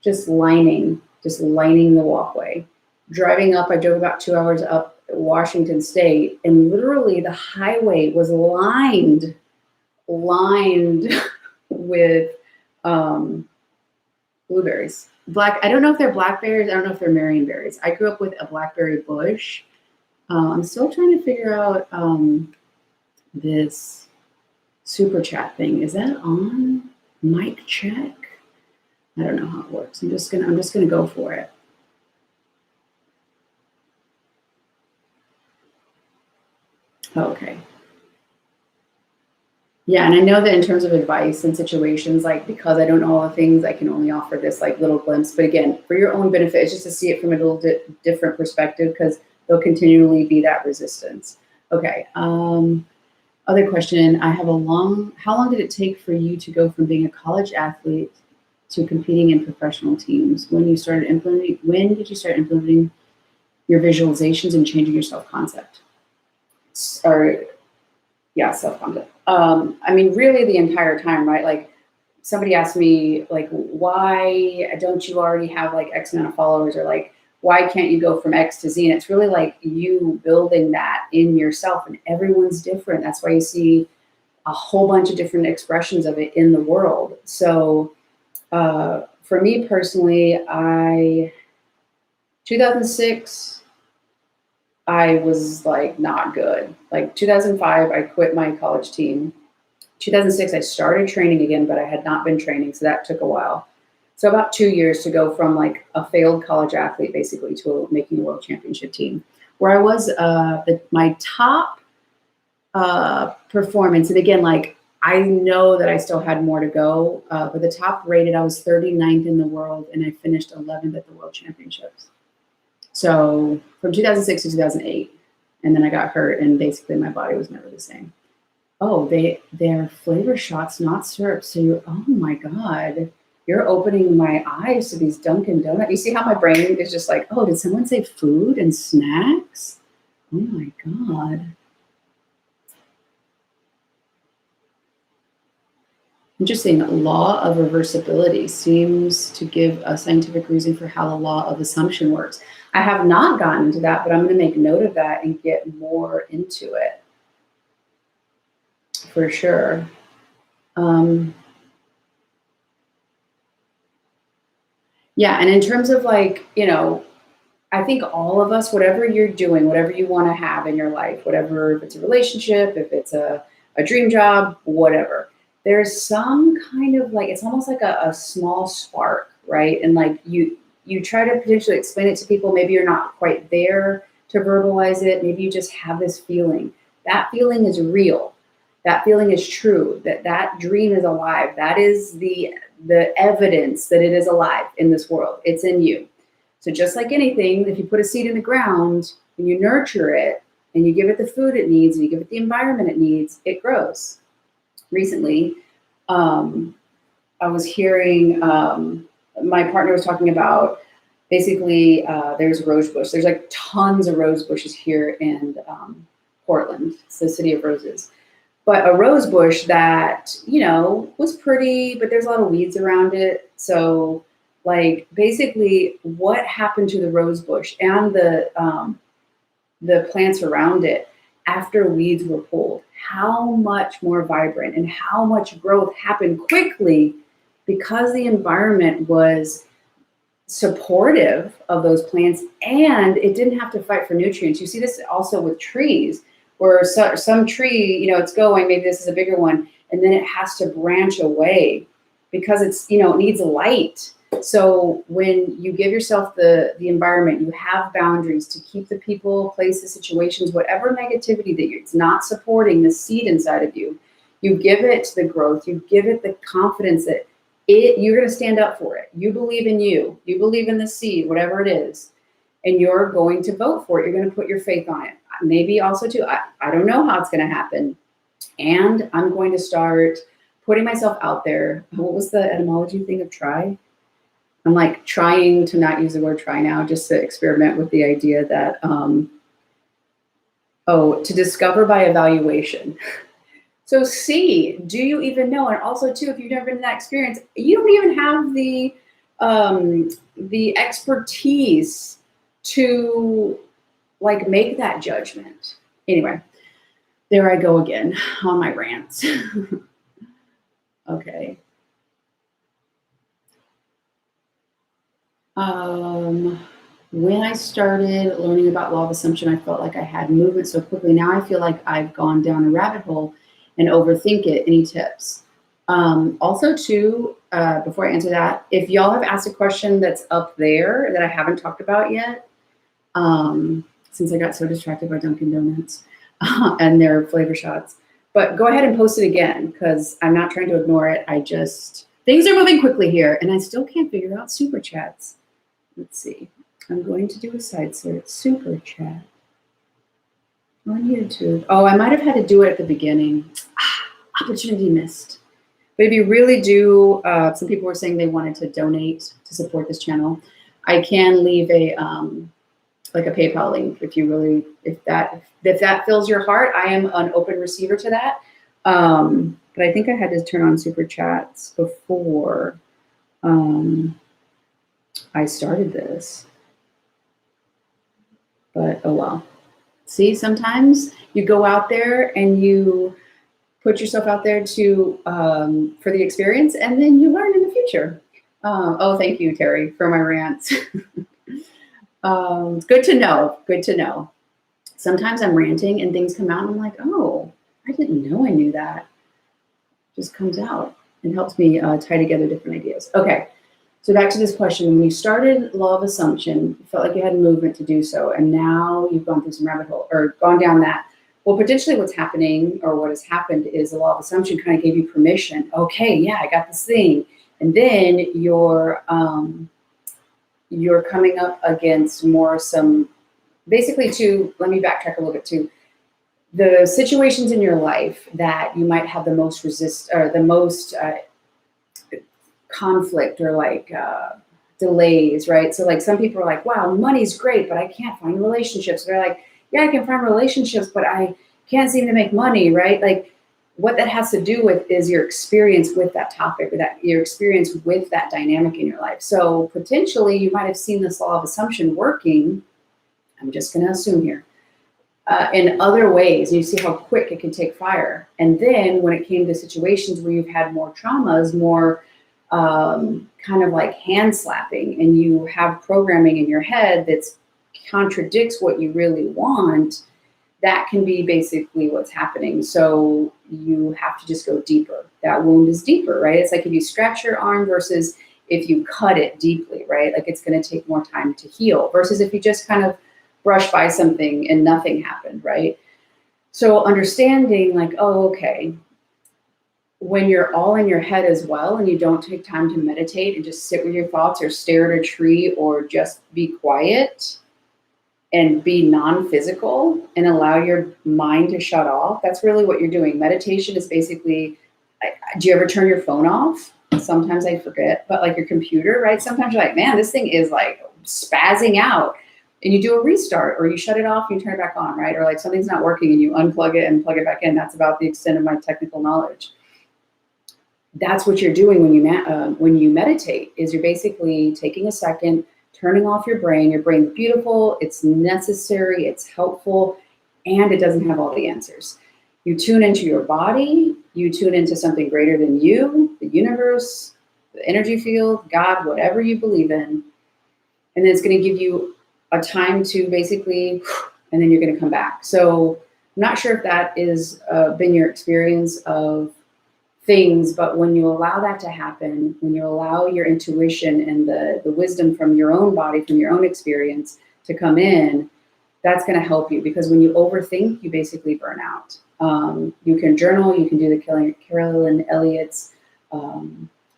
just lining the walkway. Driving up, I drove about 2 hours up Washington State, and literally the highway was lined with blueberries. I don't know if they're blackberries. I don't know if they're marionberries. I grew up with a blackberry bush. I'm still trying to figure out this super chat thing. Is that on? Mic check? I don't know how it works. I'm just gonna go for it. Okay. Yeah, and I know that in terms of advice and situations, like because I don't know all the things, I can only offer this like little glimpse. But again, for your own benefit, it's just to see it from a little different perspective because there'll continually be that resistance. Okay. Other question. How long did it take for you to go from being a college athlete to competing in professional teams? When did you start implementing your visualizations and changing your self-concept? Or yeah, self-concept. I mean, really the entire time, right? Like somebody asked me like, why don't you already have like X amount of followers, or like, why can't you go from X to Z? And it's really like you building that in yourself, and everyone's different. That's why you see a whole bunch of different expressions of it in the world. So for me personally, 2006, I was like not good. Like 2005, I quit my college team. 2006, I started training again, but I had not been training, so that took a while. So about 2 years to go from like a failed college athlete basically to making a world championship team, where I was my top performance. And again, like I know that I still had more to go, but the top rated, I was 39th in the world, and I finished 11th at the world championships. So from 2006 to 2008, and then I got hurt, and basically my body was never the same. Oh, they're flavor shots, not syrup. So oh my God, you're opening my eyes to these Dunkin' Donuts. You see how my brain is just like, oh, did someone say food and snacks? Oh my God. Interesting. Law of reversibility seems to give a scientific reason for how the law of assumption works. I have not gotten into that, but I'm going to make note of that and get more into it for sure. Yeah, and in terms of like, I think all of us, whatever you're doing, whatever you want to have in your life, whatever, if it's a relationship, if it's a dream job, whatever, there's some kind of like, it's almost like a small spark, right? And like you try to potentially explain it to people. Maybe you're not quite there to verbalize it. Maybe you just have this feeling. That feeling is real. That feeling is true, that dream is alive. That is the evidence that it is alive in this world. It's in you. So just like anything, if you put a seed in the ground and you nurture it and you give it the food it needs and you give it the environment it needs, it grows. Recently, I was hearing my partner was talking about basically there's a rose bush. There's like tons of rose bushes here in Portland. It's the city of roses. But a rose bush that, was pretty, but there's a lot of weeds around it. So like basically what happened to the rose bush and the plants around it after weeds were pulled, how much more vibrant and how much growth happened quickly because the environment was supportive of those plants and it didn't have to fight for nutrients. You see this also with trees where some tree, it's going, maybe this is a bigger one, and then it has to branch away because it's, it needs light. So when you give yourself the environment, you have boundaries to keep the people, places, situations, whatever negativity that it's not supporting the seed inside of you, You give it the growth, you give it the confidence that you're going to stand up for it. You believe in you believe in the seed, whatever it is, and you're going to vote for it. You're going to put your faith on it. Maybe also too, I don't know how it's going to happen. And I'm going to start putting myself out there. What was the etymology thing of try? I'm like trying to not use the word try now, just to experiment with the idea that, to discover by evaluation. So see, do you even know? And also too, if you've never been in that experience, you don't even have the expertise to like make that judgment. Anyway, there I go again on my rants. Okay. When I started learning about law of assumption, I felt like I had movement so quickly. Now I feel like I've gone down a rabbit hole and overthink it. Any tips? Also too, before I answer that, if y'all have asked a question that's up there that I haven't talked about yet, since I got so distracted by Dunkin' Donuts and their flavor shots, but go ahead and post it again, because I'm not trying to ignore it. Things are moving quickly here, and I still can't figure out super chats. Let's see. I'm going to do a side search. Super chat on YouTube. Oh, I might have had to do it at the beginning. Opportunity missed. But if you really do, some people were saying they wanted to donate to support this channel. I can leave a like a PayPal link if that fills your heart. I am an open receiver to that. But I think I had to turn on super chats before I started this. But oh well. See, sometimes you go out there and you put yourself out there to for the experience, and then you learn in the future. Oh, thank you, Terry, for my rants. Good to know. Good to know. Sometimes I'm ranting and things come out and I'm like, oh, I didn't know I knew that. Just comes out and helps me tie together different ideas. Okay. So back to this question. When you started law of assumption, you felt like you had movement to do so, and now you've gone through some rabbit hole or gone down that. Well, potentially what's happening or what has happened is the law of assumption kind of gave you permission. Okay, yeah, I got this thing. And then you're coming up against more basically let me backtrack a little bit too. The situations in your life that you might have the most conflict or like delays, right? So like some people are like, wow, money's great, but I can't find relationships. They're like, yeah, I can find relationships, but I can't seem to make money, right? Like what that has to do with is your experience with that topic, or that your experience with that dynamic in your life. So potentially you might have seen this law of assumption working, I'm just going to assume here, in other ways. You see how quick it can take fire. And then when it came to situations where you've had more traumas, more kind of like hand slapping, and you have programming in your head that contradicts what you really want, that can be basically what's happening. So you have to just go deeper. That wound is deeper, right? It's like if you scratch your arm versus if you cut it deeply, right? Like it's going to take more time to heal versus if you just kind of brush by something and nothing happened, right? So understanding like, oh, okay, when you're all in your head as well and you don't take time to meditate and just sit with your thoughts or stare at a tree or just be quiet and be non-physical and allow your mind to shut off, that's really what you're doing. Meditation is basically, do you ever turn your phone off? Sometimes I forget, but like your computer, right? Sometimes you're like, man, this thing is like spazzing out. And you do a restart or you shut it off and you turn it back on, right? Or like something's not working and you unplug it and plug it back in. That's about the extent of my technical knowledge. That's what you're doing when you meditate, is you're basically taking a second, turning off your brain. Your brain's beautiful, it's necessary, it's helpful, and it doesn't have all the answers. You tune into your body, you tune into something greater than you, the universe, the energy field, God, whatever you believe in. And then it's going to give you a time to basically, and then you're going to come back. So I'm not sure if that is been your experience of things, but when you allow that to happen, when you allow your intuition and the wisdom from your own body, from your own experience to come in, that's going to help you, because when you overthink, you basically burn out. You can journal. You can do the Carolyn Elliott's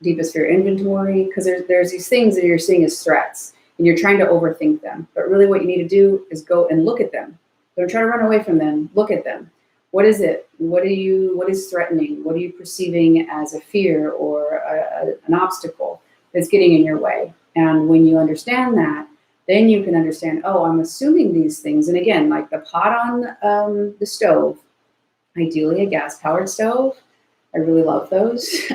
deepest fear inventory, because there's these things that you're seeing as threats, and you're trying to overthink them. But really what you need to do is go and look at them. Don't try to run away from them. Look at them. What is it? What is threatening? What are you perceiving as a fear or an obstacle that's getting in your way? And when you understand that, then you can understand, oh, I'm assuming these things. And again, like the pot on the stove, ideally a gas-powered stove. I really love those.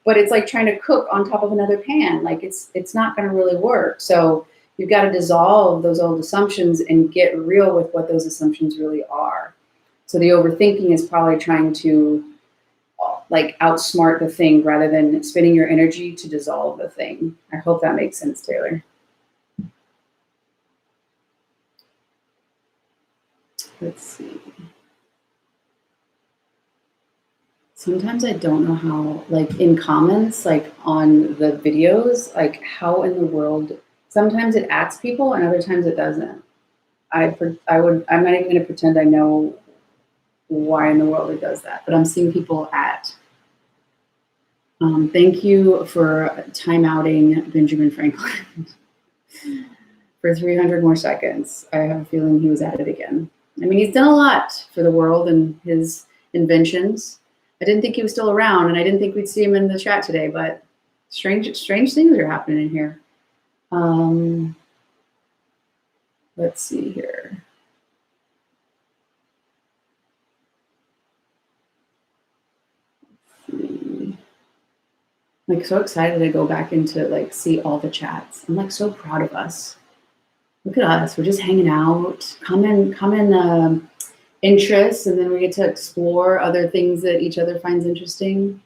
But it's like trying to cook on top of another pan. Like it's not going to really work. So you've got to dissolve those old assumptions and get real with what those assumptions really are. So the overthinking is probably trying to like outsmart the thing rather than spending your energy to dissolve the thing. I hope that makes sense, Taylor. Let's see. Sometimes I don't know how, like in comments, like on the videos, like how in the world, sometimes it adds people and other times it doesn't. I'm not even going to pretend I know why in the world it does that, but I'm seeing people at. Thank you for timeouting Benjamin Franklin for 300 more seconds. I have a feeling he was at it again. I mean, he's done a lot for the world and his inventions. I didn't think he was still around, and I didn't think we'd see him in the chat today, but strange things are happening in here. Let's see here. Like so excited to go back into like see all the chats. I'm like so proud of us. Look at us. We're just hanging out. Common interests, and then we get to explore other things that each other finds interesting.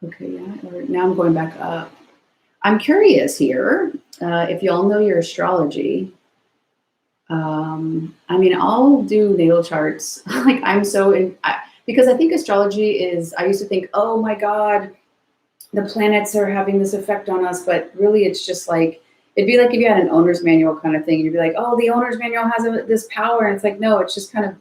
Okay, yeah. Now I'm going back up. I'm curious here if y'all know your astrology. I mean, I'll do natal charts. Like I'm so because I think astrology is. I used to think, oh my God, the planets are having this effect on us, but really it's just like, it'd be like if you had an owner's manual kind of thing. You'd be like, oh, the owner's manual has this power. And it's like, no, it's just kind of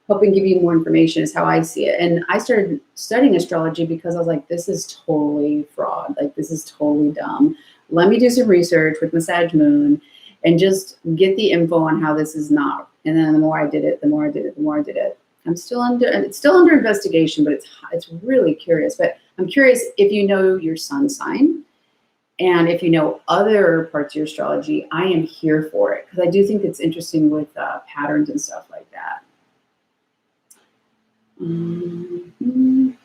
helping give you more information is how I see it. And I started studying astrology because I was like, this is totally fraud. Like, this is totally dumb. Let me do some research with my Sag moon and just get the info on how this is not. And then the more I did it, the more I did it, the more I did it. It's still under investigation, but it's really curious. But I'm curious if you know your sun sign, and if you know other parts of your astrology. I am here for it because I do think it's interesting with patterns and stuff like that. Going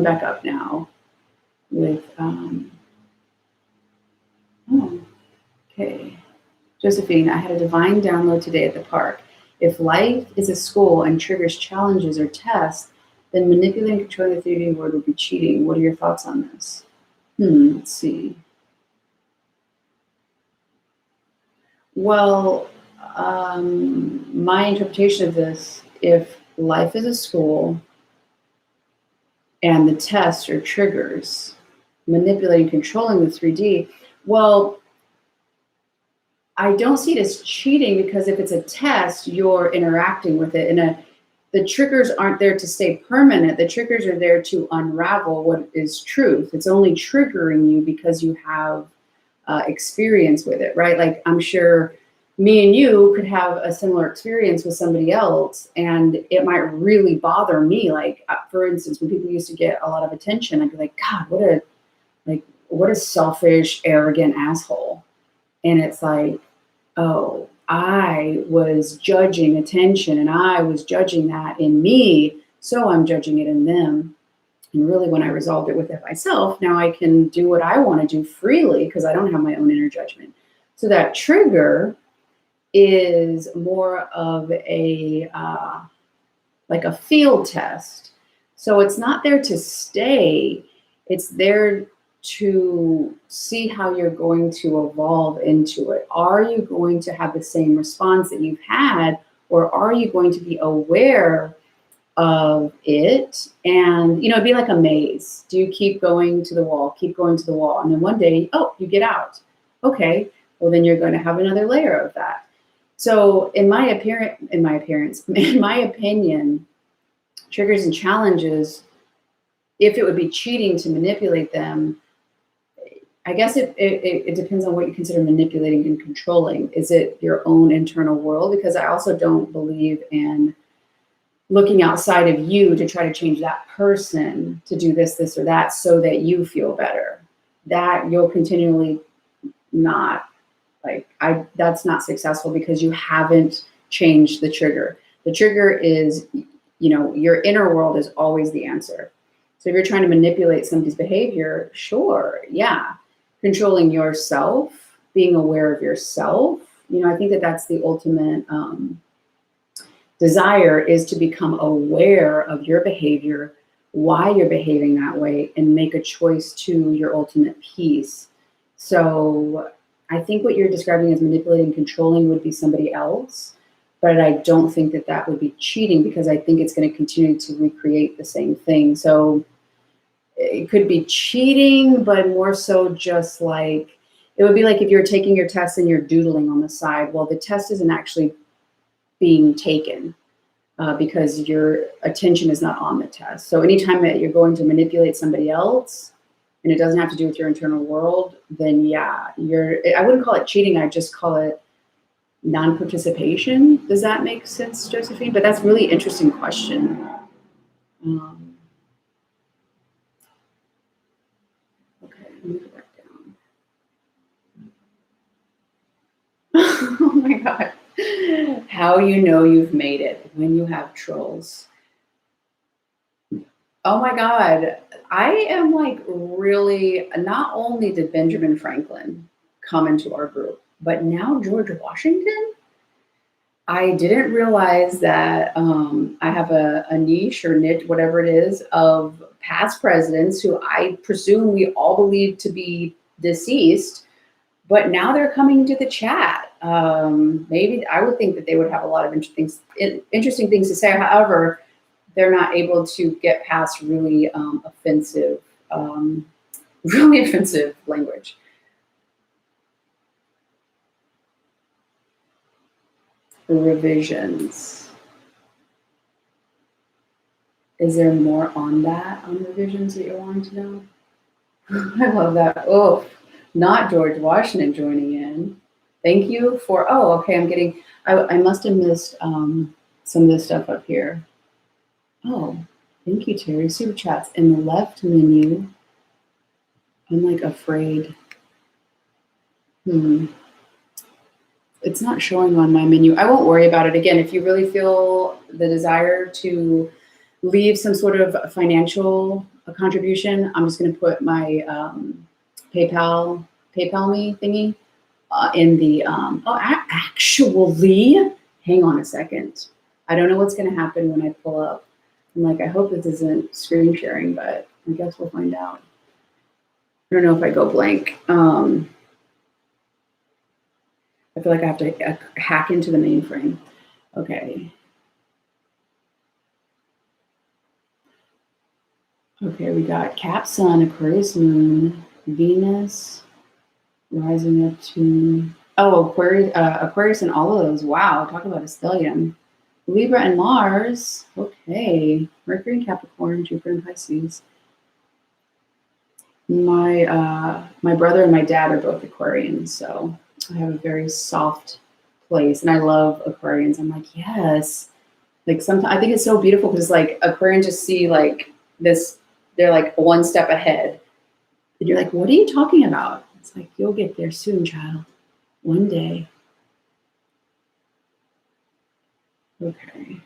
back up now with okay, Josephine. I had a divine download today at the park. If life is a school and triggers challenges or tests, then manipulating and controlling the 3D world would be cheating. What are your thoughts on this? Let's see. Well, my interpretation of this, if life is a school and the tests or triggers, manipulating, controlling the 3D, well, I don't see it as cheating because if it's a test, you're interacting with it. And the triggers aren't there to stay permanent. The triggers are there to unravel what is truth. It's only triggering you because you have experience with it, right? Like I'm sure me and you could have a similar experience with somebody else and it might really bother me. Like for instance, when people used to get a lot of attention, I'd be like, God, what a selfish, arrogant asshole. And it's like, oh, I was judging attention and I was judging that in me, so I'm judging it in them. And really when I resolved it with it myself, now I can do what I want to do freely because I don't have my own inner judgment. So that trigger is more of a, like a field test. So it's not there to stay, it's there to see how you're going to evolve into it. Are you going to have the same response that you've had, or are you going to be aware of it. And, it'd be like a maze. Do you keep going to the wall, keep going to the wall? And then one day, oh, you get out. Okay, well, then you're going to have another layer of that. So in my opinion, triggers and challenges, if it would be cheating to manipulate them, I guess it depends on what you consider manipulating and controlling. Is it your own internal world? Because I also don't believe in looking outside of you to try to change that person to do this, or that so that you feel better. That you'll continually not, that's not successful because you haven't changed the trigger. The trigger is, your inner world is always the answer. So if you're trying to manipulate somebody's behavior, sure, yeah. Controlling yourself, being aware of yourself. I think that that's the ultimate desire, is to become aware of your behavior, why you're behaving that way, and make a choice to your ultimate peace. So I think what you're describing as manipulating, controlling would be somebody else, but I don't think that that would be cheating, because I think it's going to continue to recreate the same thing. So it could be cheating, but more so just like, it would be like if you're taking your test and you're doodling on the side. Well, the test isn't actually being taken because your attention is not on the test. So anytime that you're going to manipulate somebody else, and it doesn't have to do with your internal world, then yeah, I wouldn't call it cheating. I just call it non-participation. Does that make sense, Josephine? But that's a really interesting question. Okay, let me go back down. Oh my God. How you've made it when you have trolls. Oh my God. I am really, not only did Benjamin Franklin come into our group, but now George Washington. I didn't realize that I have a niche or niche, whatever it is, of past presidents who I presume we all believe to be deceased, but now they're coming to the chat. Maybe I would think that they would have a lot of interesting things to say. However, they're not able to get past really offensive language. Revisions. Is there more on revisions that you want to know? I love that. Oh, not George Washington joining in. Thank you for, okay, I must have missed some of this stuff up here. Oh, thank you, Terry. Super chats in the left menu. I'm afraid. It's not showing on my menu. I won't worry about it. Again, if you really feel the desire to leave some sort of financial contribution, I'm just going to put my PayPal me thingy in the, actually, hang on a second. I don't know what's going to happen when I pull up. I'm I hope this isn't screen sharing, but I guess we'll find out. I don't know if I go blank. I feel like I have to hack into the mainframe. Okay. Okay, we got Cap Sun, Aquarius Moon, Venus, rising up to, Aquarius and all of those. Wow, talk about a stellium. Libra and Mars. Okay. Mercury and Capricorn, Jupiter and Pisces. My brother and my dad are both Aquarians, so I have a very soft place, and I love Aquarians. I'm yes. Sometimes I think it's so beautiful because Aquarians just see this, they're one step ahead. And you're what are you talking about? It's you'll get there soon, child. One day. Okay.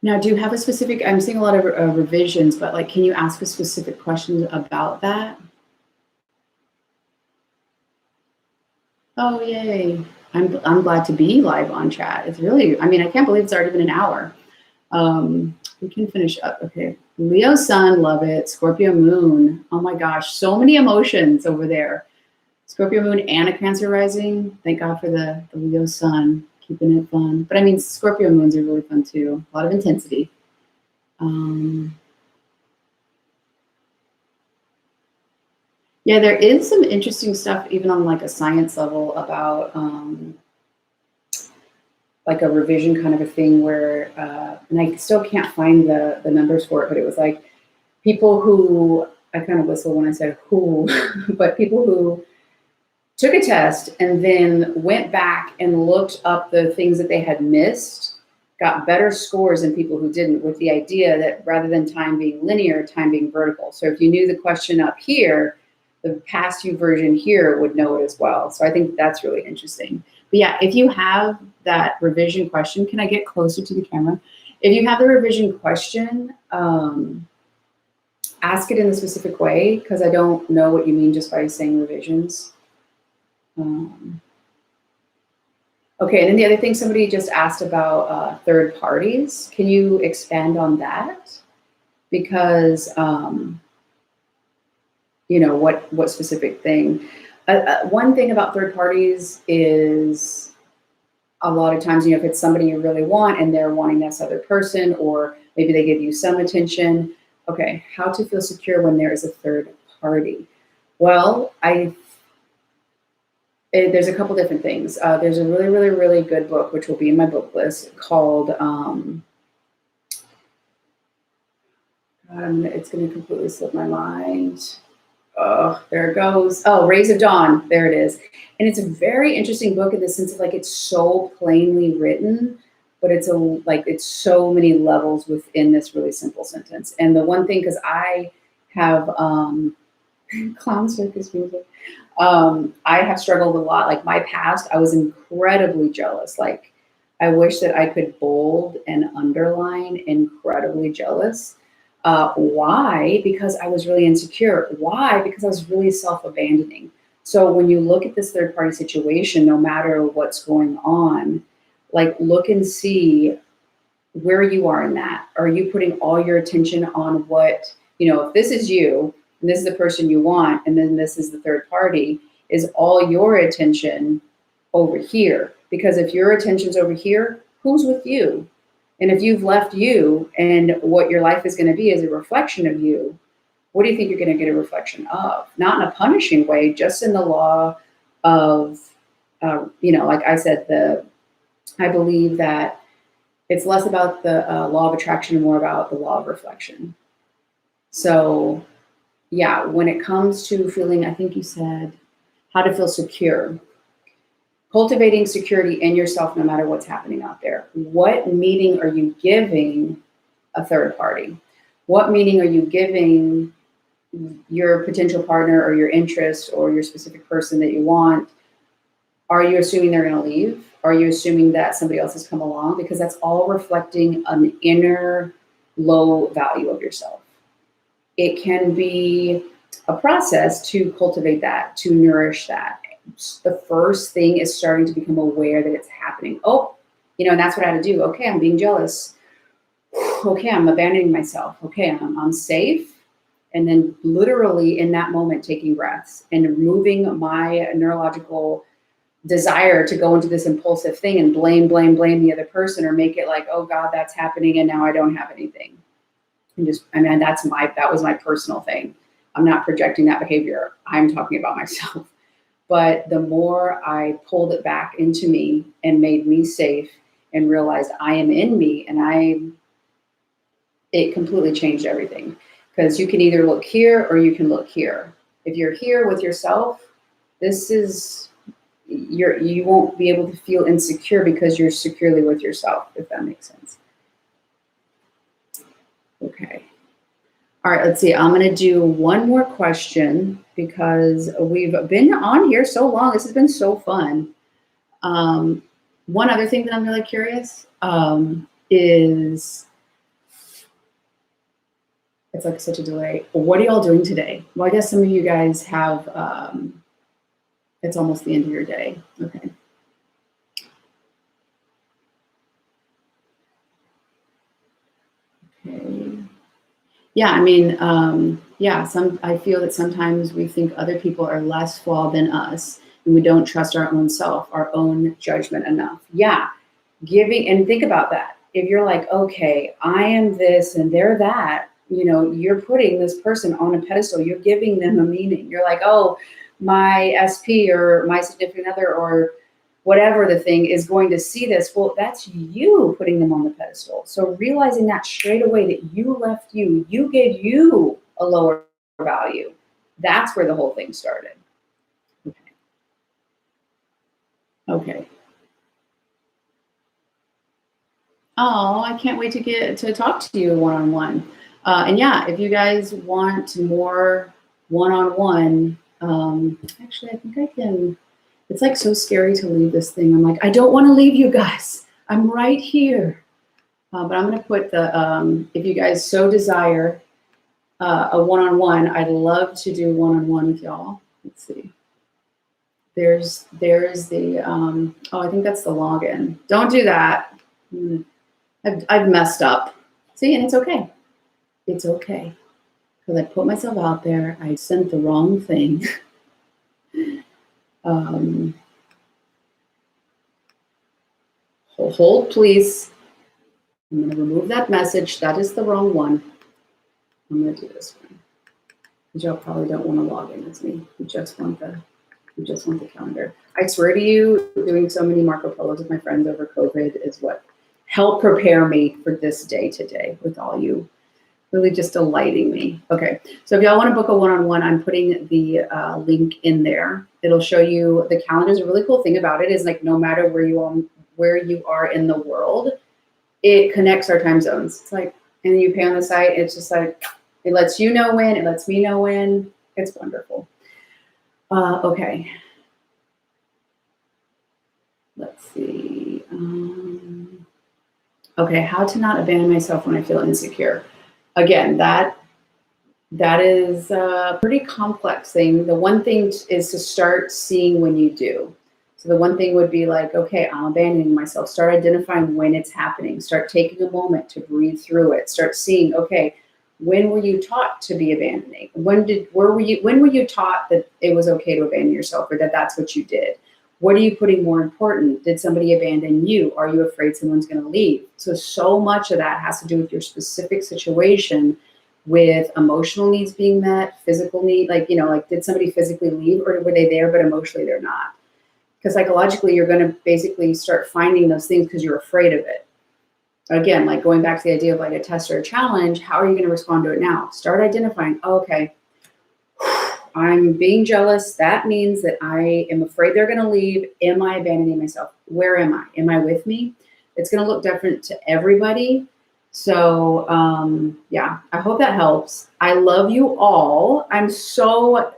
Now, do you have a specific, I'm seeing a lot of revisions, but can you ask a specific question about that? Oh, yay. I'm glad to be live on chat. It's really, I can't believe it's already been an hour. We can finish up. Okay. Leo Sun, love it. Scorpio Moon. Oh my gosh, so many emotions over there. Scorpio Moon and a Cancer rising. Thank God for the Leo Sun. keeping it fun. But I mean, Scorpio moons are really fun too. A lot of intensity. Yeah, there is some interesting stuff, even on like a science level, about like a revision kind of a thing where, and I still can't find the numbers for it, but it was like people who, I kind of whistle when I said who, but people who took a test and then went back and looked up the things that they had missed, got better scores than people who didn't, with the idea that rather than time being linear, time being vertical. So if you knew the question up here, the past you version here would know it as well. So I think that's really interesting. But yeah, if you have that revision question, can I get closer to the camera? If you have the revision question, ask it in a specific way, because I don't know what you mean just by saying revisions. Okay, and then the other thing, somebody just asked about third parties. Can you expand on that? Because, you know, what specific thing? One thing about third parties is a lot of times, you know, if it's somebody you really want and they're wanting this other person, or maybe they give you some attention. Okay, how to feel secure when there is a third party? Well, there's a couple different things. There's a really, really, really good book, which will be in my book list, called, it's going to completely slip my mind. Oh, there it goes. Oh, Rays of Dawn. There it is. And it's a very interesting book in the sense of like, it's so plainly written, but it's it's so many levels within this really simple sentence. And the one thing, because I have clown circus music. I have struggled a lot. Like my past, I was incredibly jealous. Like I wish that I could bold and underline incredibly jealous. Why? Because I was really insecure. Why? Because I was really self-abandoning. So when you look at this third party situation, no matter what's going on, like look and see where you are in that. Are you putting all your attention on what, you know, if this is you, and this is the person you want, and then this is the third party, is all your attention over here? Because if your attention's over here, who's with you? And if you've left you and what your life is going to be is a reflection of you, what do you think you're going to get a reflection of? Not in a punishing way, just in the law of, you know, like I said, I believe that it's less about the law of attraction and more about the law of reflection. So yeah, when it comes to feeling, I think you said how to feel secure. Cultivating security in yourself no matter what's happening out there. What meaning are you giving a third party? What meaning are you giving your potential partner or your interest or your specific person that you want? Are you assuming they're going to leave? Are you assuming that somebody else has come along? Because that's all reflecting an inner low value of yourself. It can be a process to cultivate that, to nourish that. The first thing is starting to become aware that it's happening. Oh, you know, and that's what I had to do. Okay, I'm being jealous. Okay, I'm abandoning myself. Okay, I'm safe. And then literally in that moment, taking breaths and removing my neurological desire to go into this impulsive thing and blame the other person, or make it like, oh God, that's happening and now I don't have anything. And just, I mean, that was my personal thing. I'm not projecting that behavior. I'm talking about myself. But the more I pulled it back into me and made me safe and realized I am in me, and it completely changed everything. Because you can either look here or you can look here. If you're here with yourself, you won't be able to feel insecure because you're securely with yourself, if that makes sense. Okay. All right, let's see. I'm going to do one more question because we've been on here so long. This has been so fun. One other thing that I'm really curious is, it's like such a delay. What are y'all doing today? Well, I guess some of you guys have, it's almost the end of your day. Okay. Okay. Yeah, I mean, yeah, I feel that sometimes we think other people are less flawed than us And we don't trust our own self, our own judgment enough. Yeah, giving, and think about that. If you're like, okay, I am this and they're that, you know, you're putting this person on a pedestal, you're giving them a meaning. You're like, oh, my SP or my significant other or whatever the thing is going to see this. Well, that's you putting them on the pedestal. So realizing that straight away, that you left you gave you a lower value. That's where the whole thing started. Okay. Okay. Oh, I can't wait to get to talk to you one-on-one. And yeah, if you guys want more one-on-one, actually, I think I can. It's like so scary to leave this thing. I'm like, I don't want to leave you guys. I'm right here. But I'm going to put the, if you guys so desire a one-on-one, I'd love to do one-on-one with y'all. Let's see. There's the, oh, I think that's the login. Don't do that. I've messed up. See, and it's okay. It's okay. Because I put myself out there. I sent the wrong thing. Hold, please. I'm going to remove that message. That is the wrong one. I'm going to do this one. Because y'all probably don't want to log in as me. You just want the calendar. I swear to you, doing so many Marco Polos with my friends over COVID is what helped prepare me for this day today with all you really just delighting me. Okay, so if y'all want to book a one-on-one, I'm putting the link in there. It'll show you the calendar. Is a really cool thing about it is like no matter where you are in the world, it connects our time zones. It's like, and you pay on the site, it's just like, it lets you know when, it lets me know when. It's wonderful. Okay. Let's see. Okay, how to not abandon myself when I feel insecure. Again, that is a pretty complex thing. The one thing is to start seeing when you do. So the one thing would be like, okay, I'm abandoning myself. Start identifying when it's happening. Start taking a moment to breathe through it. Start seeing, okay, when were you taught to be abandoning? When were you taught that it was okay to abandon yourself, or that that's what you did? What are you putting more important? Did somebody abandon you? Are you afraid someone's going to leave? So much of that has to do with your specific situation, with emotional needs being met, physical need, like, you know, like did somebody physically leave, or were they there but emotionally they're not? Because psychologically you're going to basically start finding those things because you're afraid of it. Again, like going back to the idea of like a test or a challenge, how are you going to respond to it now? Start identifying, oh, okay, I'm being jealous. That means that I am afraid they're going to leave. Am I abandoning myself? Where am I? Am I with me? It's going to look different to everybody. So yeah, I hope that helps. I love you all. I'm so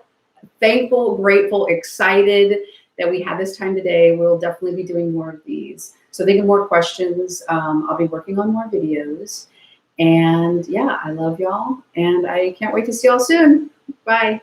thankful, grateful, excited that we had this time today. We'll definitely be doing more of these. So think of more questions. I'll be working on more videos. And yeah, I love y'all. And I can't wait to see y'all soon. Bye.